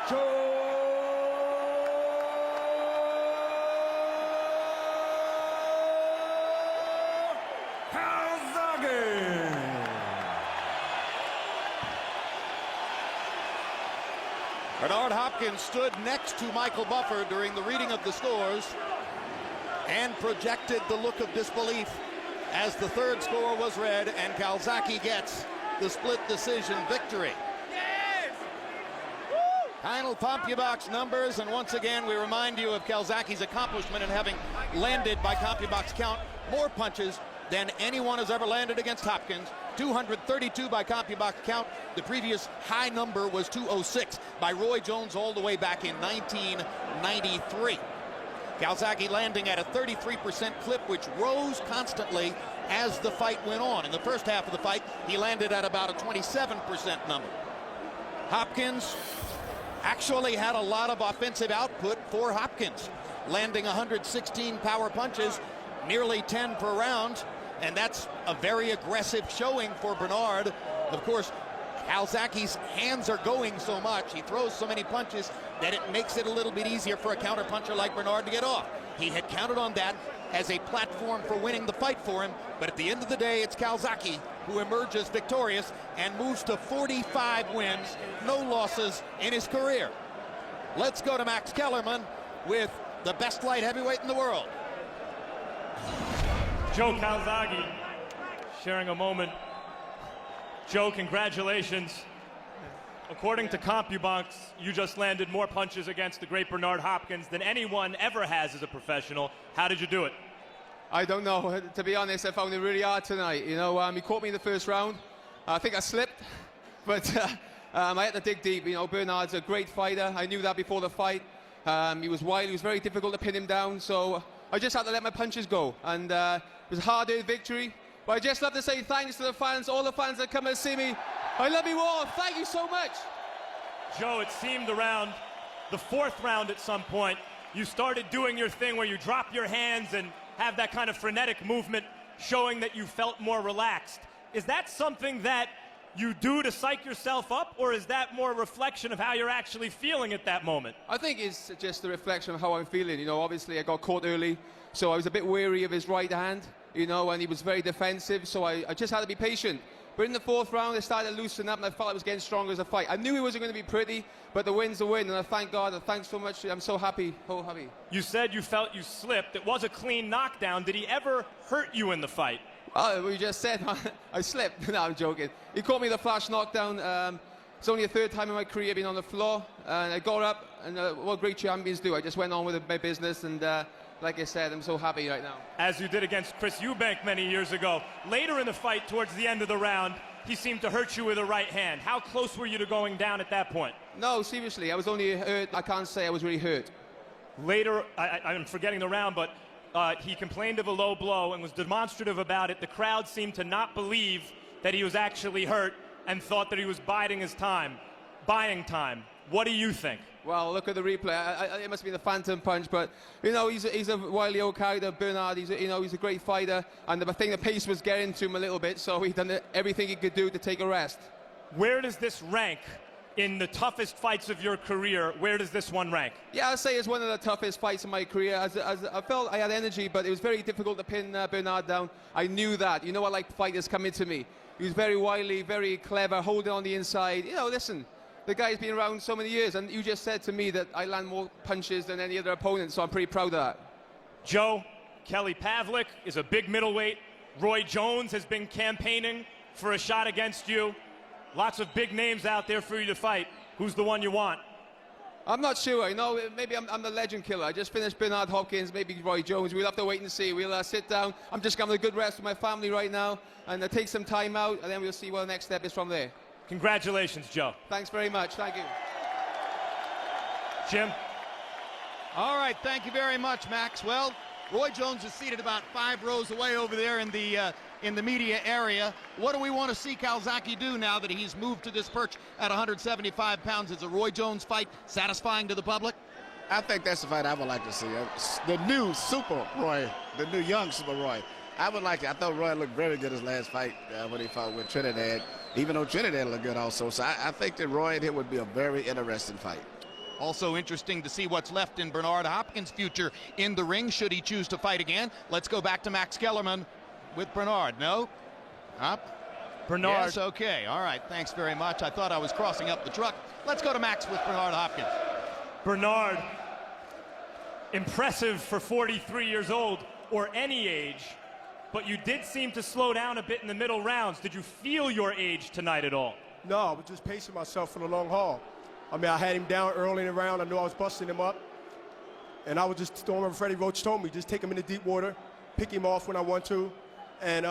Joe Bernard Hopkins stood next to Michael Buffer during the reading of the scores and projected the look of disbelief as the third score was read, and Calzaghe gets the split decision victory. Yes! Final CompuBox numbers, and once again we remind you of Calzaghe's accomplishment in having landed by CompuBox count more punches than anyone has ever landed against Hopkins. 232 by CompuBox count. The previous high number was 206 by Roy Jones all the way back in 1993. Calzaghe landing at a 33% clip, which rose constantly as the fight went on. In the first half of the fight, he landed at about a 27% number. Hopkins actually had a lot of offensive output for Hopkins, landing 116 power punches, nearly 10 per round. And that's a very aggressive showing for Bernard. Of course, Calzaghe's hands are going so much, he throws so many punches that it makes it a little bit easier for a counterpuncher like Bernard to get off. He had counted on that as a platform for winning the fight for him, but at the end of the day, it's Calzaghe who emerges victorious and moves to 45 wins, no losses in his career. Let's go to Max Kellerman with the best light heavyweight in the world. Joe Calzaghe sharing a moment. Joe, congratulations. According to CompuBox, you just landed more punches against the great Bernard Hopkins than anyone ever has as a professional. How did you do it? I don't know. To be honest, I found it really hard tonight. You know, he caught me in the first round. I think I slipped, but I had to dig deep. You know, Bernard's a great fighter. I knew that before the fight. He was wild. It was very difficult to pin him down, so I just had to let my punches go. And it was a hard-earned victory. But I just love to say thanks to the fans, all the fans that come and see me. I love you all. Thank you so much. Joe, it seemed around the fourth round at some point, you started doing your thing where you drop your hands and have that kind of frenetic movement showing that you felt more relaxed. Is that something that you do to psych yourself up, or is that more a reflection of how you're actually feeling at that moment? I think it's just a reflection of how I'm feeling. You know, obviously I got caught early, so I was a bit wary of his right hand, you know, and he was very defensive, so I just had to be patient. But in the fourth round, it started to loosen up, and I felt I was getting stronger as a fight. I knew it wasn't going to be pretty, but the win's the win, and I thank God, and thanks so much. I'm so happy, so happy. You said you felt you slipped. It was a clean knockdown. Did he ever hurt you in the fight? Oh, we just said I slipped. No, I'm joking. He caught me the flash knockdown. It's only the third time in my career being on the floor, and I got up, and what great champions do. I just went on with my business, and like I said, I'm so happy right now. As you did against Chris Eubank many years ago. Later in the fight, towards the end of the round, he seemed to hurt you with a right hand. How close were you to going down at that point? No, seriously, I was only hurt. I can't say I was really hurt. Later, I'm forgetting the round, but he complained of a low blow and was demonstrative about it. The crowd seemed to not believe that he was actually hurt and thought that he was buying time. What do you think? Well, look at the replay. It must have been a phantom punch, but you know he's a wily old character, Bernard. He's a great fighter, and I think the pace was getting to him a little bit, so he done everything he could do to take a rest. Where does this rank in the toughest fights of your career? Where does this one rank? Yeah, I'd say it's one of the toughest fights in my career. As I felt I had energy, but it was very difficult to pin Bernard down. I knew that. You know, I like fighters coming to me. He was very wily, very clever, holding on the inside. You know, listen. The guy's been around so many years, and you just said to me that I land more punches than any other opponent, so I'm pretty proud of that. Joe, Kelly Pavlik is a big middleweight. Roy Jones has been campaigning for a shot against you. Lots of big names out there for you to fight. Who's the one you want? I'm not sure. You know, maybe I'm the legend killer. I just finished Bernard Hopkins, maybe Roy Jones. We'll have to wait and see. We'll sit down. I'm just having a good rest with my family right now, and take some time out, and then we'll see what the next step is from there. Congratulations, Joe. Thanks very much. Thank you. Jim? All right, thank you very much, Max. Well, Roy Jones is seated about 5 rows away over there in the media area. What do we want to see Calzaghe do now that he's moved to this perch at 175 pounds? Is a Roy Jones fight satisfying to the public? I think that's the fight I would like to see. The new Super Roy, the new young Super Roy. I would like it. I thought Roy looked very good his last fight when he fought with Trinidad, even though Trinidad looked good also. So I think that Roy and him would be a very interesting fight. Also interesting to see what's left in Bernard Hopkins' future in the ring, should he choose to fight again. Let's go back to Max Kellerman with Bernard. No? Up? Bernard. Yes, okay. All right, thanks very much. I thought I was crossing up the truck. Let's go to Max with Bernard Hopkins. Bernard, impressive for 43 years old, or any age, but you did seem to slow down a bit in the middle rounds. Did you feel your age tonight at all? No, I was just pacing myself for the long haul. I mean, I had him down early in the round. I knew I was busting him up. And I was just doing what Freddie Roach told me, just take him into deep water, pick him off when I want to, and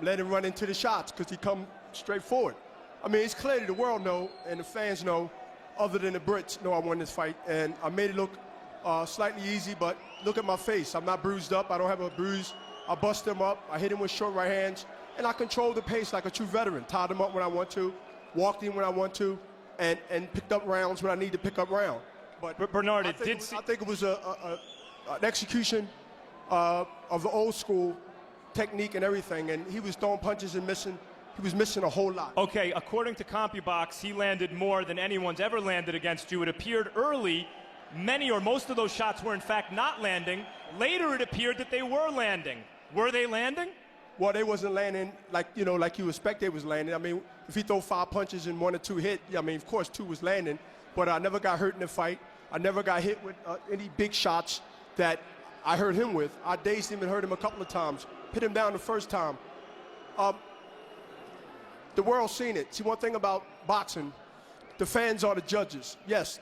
let him run into the shots because he come straight forward. I mean, it's clear that the world know and the fans know, other than the Brits, know I won this fight. And I made it look slightly easy, but look at my face. I'm not bruised up. I don't have a bruise. I bust him up. I hit him with short right hands. And I controlled the pace like a true veteran. Tied him up when I want to, walked him when I want to, and picked up rounds when I need to pick up round. But Bernard, I think it was an execution of the old school technique and everything. And he was throwing punches and missing. He was missing a whole lot. Okay, according to CompuBox, he landed more than anyone's ever landed against you. It appeared early many or most of those shots were in fact not landing. Later it appeared that they were landing. Were they landing? Well, they wasn't landing like you expect they was landing. I mean, if he throw 5 punches and 1 or 2 hit, I mean, of course 2 was landing. But I never got hurt in the fight. I never got hit with any big shots that I hurt him with. I dazed him and hurt him a couple of times. Hit him down the first time. The world's seen it. See, one thing about boxing, the fans are the judges. Yes,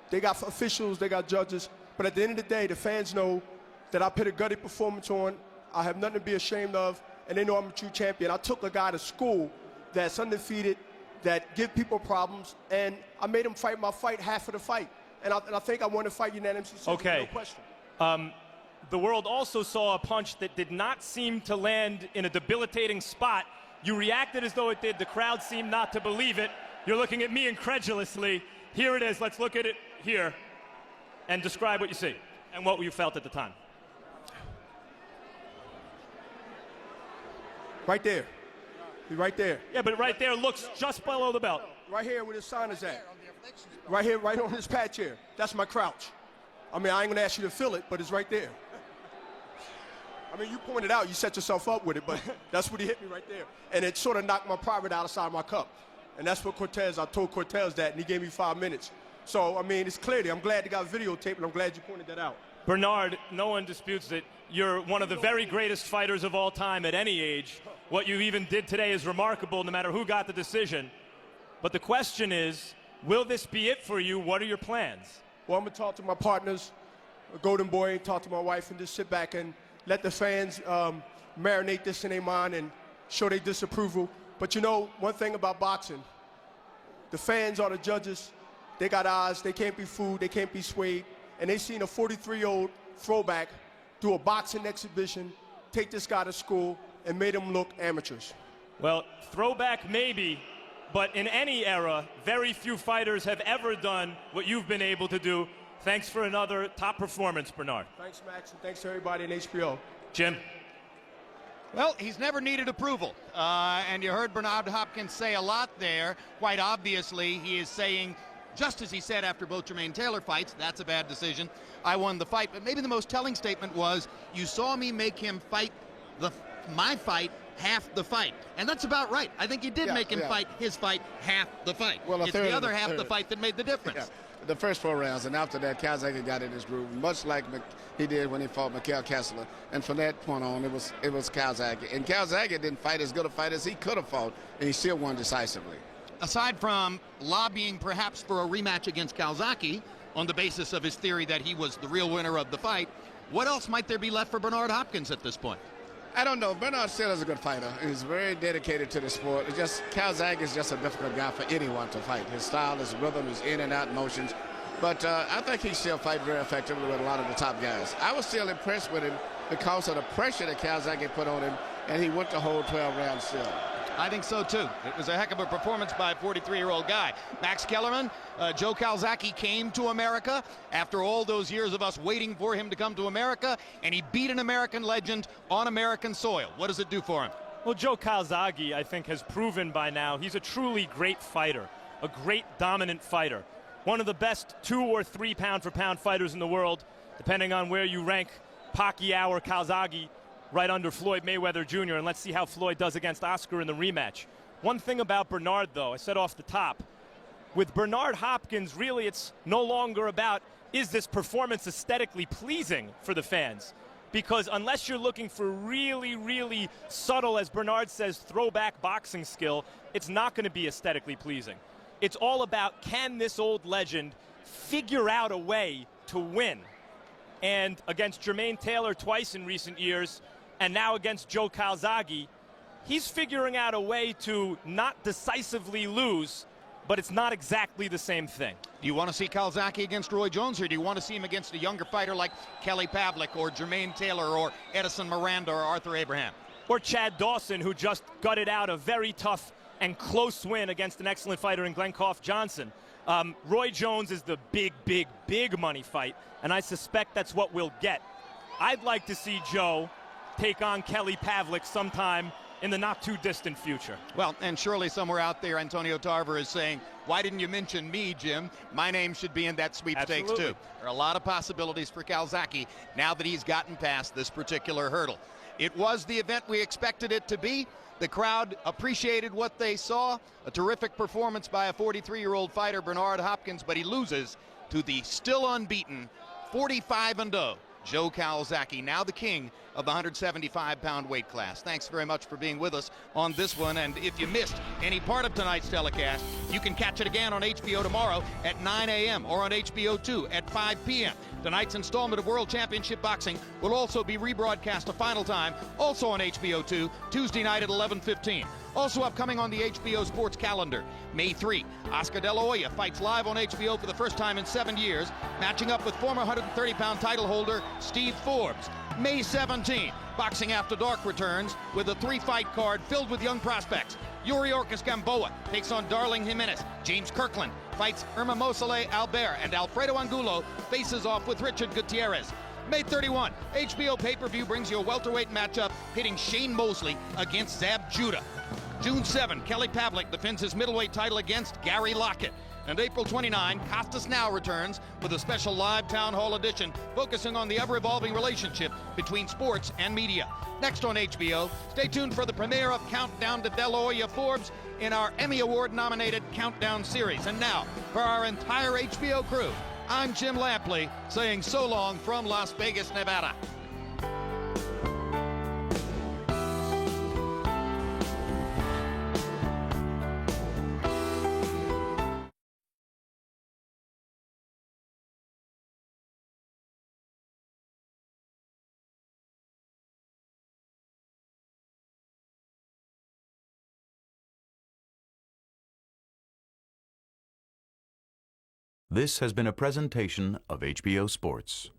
they got officials, they got judges. But at the end of the day, the fans know that I put a gutty performance on. I have nothing to be ashamed of, and they know I'm a true champion. I took a guy to school that's undefeated, that give people problems, and I made him fight my fight half of the fight. And I think I won the fight unanimously. Okay. No question. The world also saw a punch that did not seem to land in a debilitating spot. You reacted as though it did. The crowd seemed not to believe it. You're looking at me incredulously. Here it is. Let's look at it here and describe what you see and what you felt at the time. Right there. He's right there. Yeah, but right there looks just below the belt. Right here where the sign is at. Right here, right on this patch here. That's my crouch. I mean, I ain't going to ask you to feel it, but it's right there. I mean, you pointed out, you set yourself up with it, but that's what he hit me right there. And it sort of knocked my private outside my cup. And that's what I told Cortez that, and he gave me 5 minutes. So, I mean, it's clear. I'm glad they got videotape, and I'm glad you pointed that out. Bernard, no one disputes that you're one of the very greatest fighters of all time at any age. What you even did today is remarkable, no matter who got the decision. But the question is, will this be it for you? What are your plans? Well, I'm going to talk to my partners, Golden Boy, talk to my wife, and just sit back and let the fans marinate this in their mind and show their disapproval. But you know, one thing about boxing, the fans are the judges. They got eyes. They can't be fooled. They can't be swayed. And they seen a 43-year-old throwback do a boxing exhibition, take this guy to school, and made him look amateurs. Well, throwback maybe, but in any era, very few fighters have ever done what you've been able to do. Thanks for another top performance, Bernard. Thanks, Max, and thanks to everybody in HBO. Jim? Well, he's never needed approval. And you heard Bernard Hopkins say a lot there. Quite obviously, he is saying, just as he said after both Jermaine Taylor fights, that's a bad decision. I won the fight. But maybe the most telling statement was, you saw me make him fight my fight half the fight. And that's about right. I think he did make him fight his fight half the fight. Well, it's the other half the fight that made the difference. Yeah. The first 4 rounds, and after that, Calzaghe got in his groove, much like he did when he fought Mikel Kessler. And from that point on, it was Calzaghe. And Calzaghe didn't fight as good a fight as he could have fought, and he still won decisively. Aside from lobbying perhaps for a rematch against Calzaghe on the basis of his theory that he was the real winner of the fight, what else might there be left for Bernard Hopkins at this point? I don't know. Bernard still is a good fighter. He's very dedicated to the sport. It's just Calzaghe is just a difficult guy for anyone to fight. His style, his rhythm, his in and out motions. But I think he still fight very effectively with a lot of the top guys. I was still impressed with him because of the pressure that Calzaghe put on him, and he went the whole 12 rounds still. I think so, too. It was a heck of a performance by a 43-year-old guy. Max Kellerman, Joe Calzaghe came to America after all those years of us waiting for him to come to America, and he beat an American legend on American soil. What does it do for him? Well, Joe Calzaghe, I think, has proven by now he's a truly great fighter, a great dominant fighter. One of the best 2 or 3 pound-for-pound fighters in the world, depending on where you rank Pacquiao or Calzaghe, right under Floyd Mayweather Jr., and let's see how Floyd does against Oscar in the rematch. One thing about Bernard, though, I said off the top, with Bernard Hopkins, really it's no longer about, is this performance aesthetically pleasing for the fans? Because unless you're looking for really, really subtle, as Bernard says, throwback boxing skill, it's not going to be aesthetically pleasing. It's all about, can this old legend figure out a way to win? And against Jermaine Taylor twice in recent years, and now against Joe Calzaghe, he's figuring out a way to not decisively lose, but it's not exactly the same thing. Do you want to see Calzaghe against Roy Jones, or do you want to see him against a younger fighter like Kelly Pavlik or Jermaine Taylor or Edison Miranda or Arthur Abraham? Or Chad Dawson, who just gutted out a very tough and close win against an excellent fighter in Glenn Koff Johnson. Roy Jones is the big, big, big money fight, and I suspect that's what we'll get. I'd like to see Joe take on Kelly Pavlik sometime in the not-too-distant future. Well, and surely somewhere out there, Antonio Tarver is saying, why didn't you mention me, Jim? My name should be in that sweepstakes, too. There are a lot of possibilities for Calzaghe now that he's gotten past this particular hurdle. It was the event we expected it to be. The crowd appreciated what they saw. A terrific performance by a 43-year-old fighter, Bernard Hopkins, but he loses to the still unbeaten 45-0 Joe Calzaghe, now the king of the 175-pound weight class. Thanks very much for being with us on this one. And if you missed any part of tonight's telecast, you can catch it again on HBO tomorrow at 9 a.m. or on HBO 2 at 5 p.m. Tonight's installment of World Championship Boxing will also be rebroadcast a final time, also on HBO 2, Tuesday night at 11:15. Also upcoming on the HBO Sports calendar, May 3, Oscar De La Hoya fights live on HBO for the first time in 7 years, matching up with former 130-pound title holder Steve Forbes. May 17, Boxing After Dark returns with a 3-fight card filled with young prospects. Yuri Orcus Gamboa takes on Darling Jimenez. James Kirkland fights Irma Mosele Albert, and Alfredo Angulo faces off with Richard Gutierrez. May 31, HBO pay-per-view brings you a welterweight matchup pitting Shane Mosley against Zab Judah. June 7, Kelly Pavlik defends his middleweight title against Gary Lockett. And April 29, Costas Now returns with a special live town hall edition focusing on the ever-evolving relationship between sports and media. Next on HBO, stay tuned for the premiere of Countdown to De La Hoya Forbes in our Emmy Award-nominated Countdown series. And now, for our entire HBO crew, I'm Jim Lampley saying so long from Las Vegas, Nevada. This has been a presentation of HBO Sports.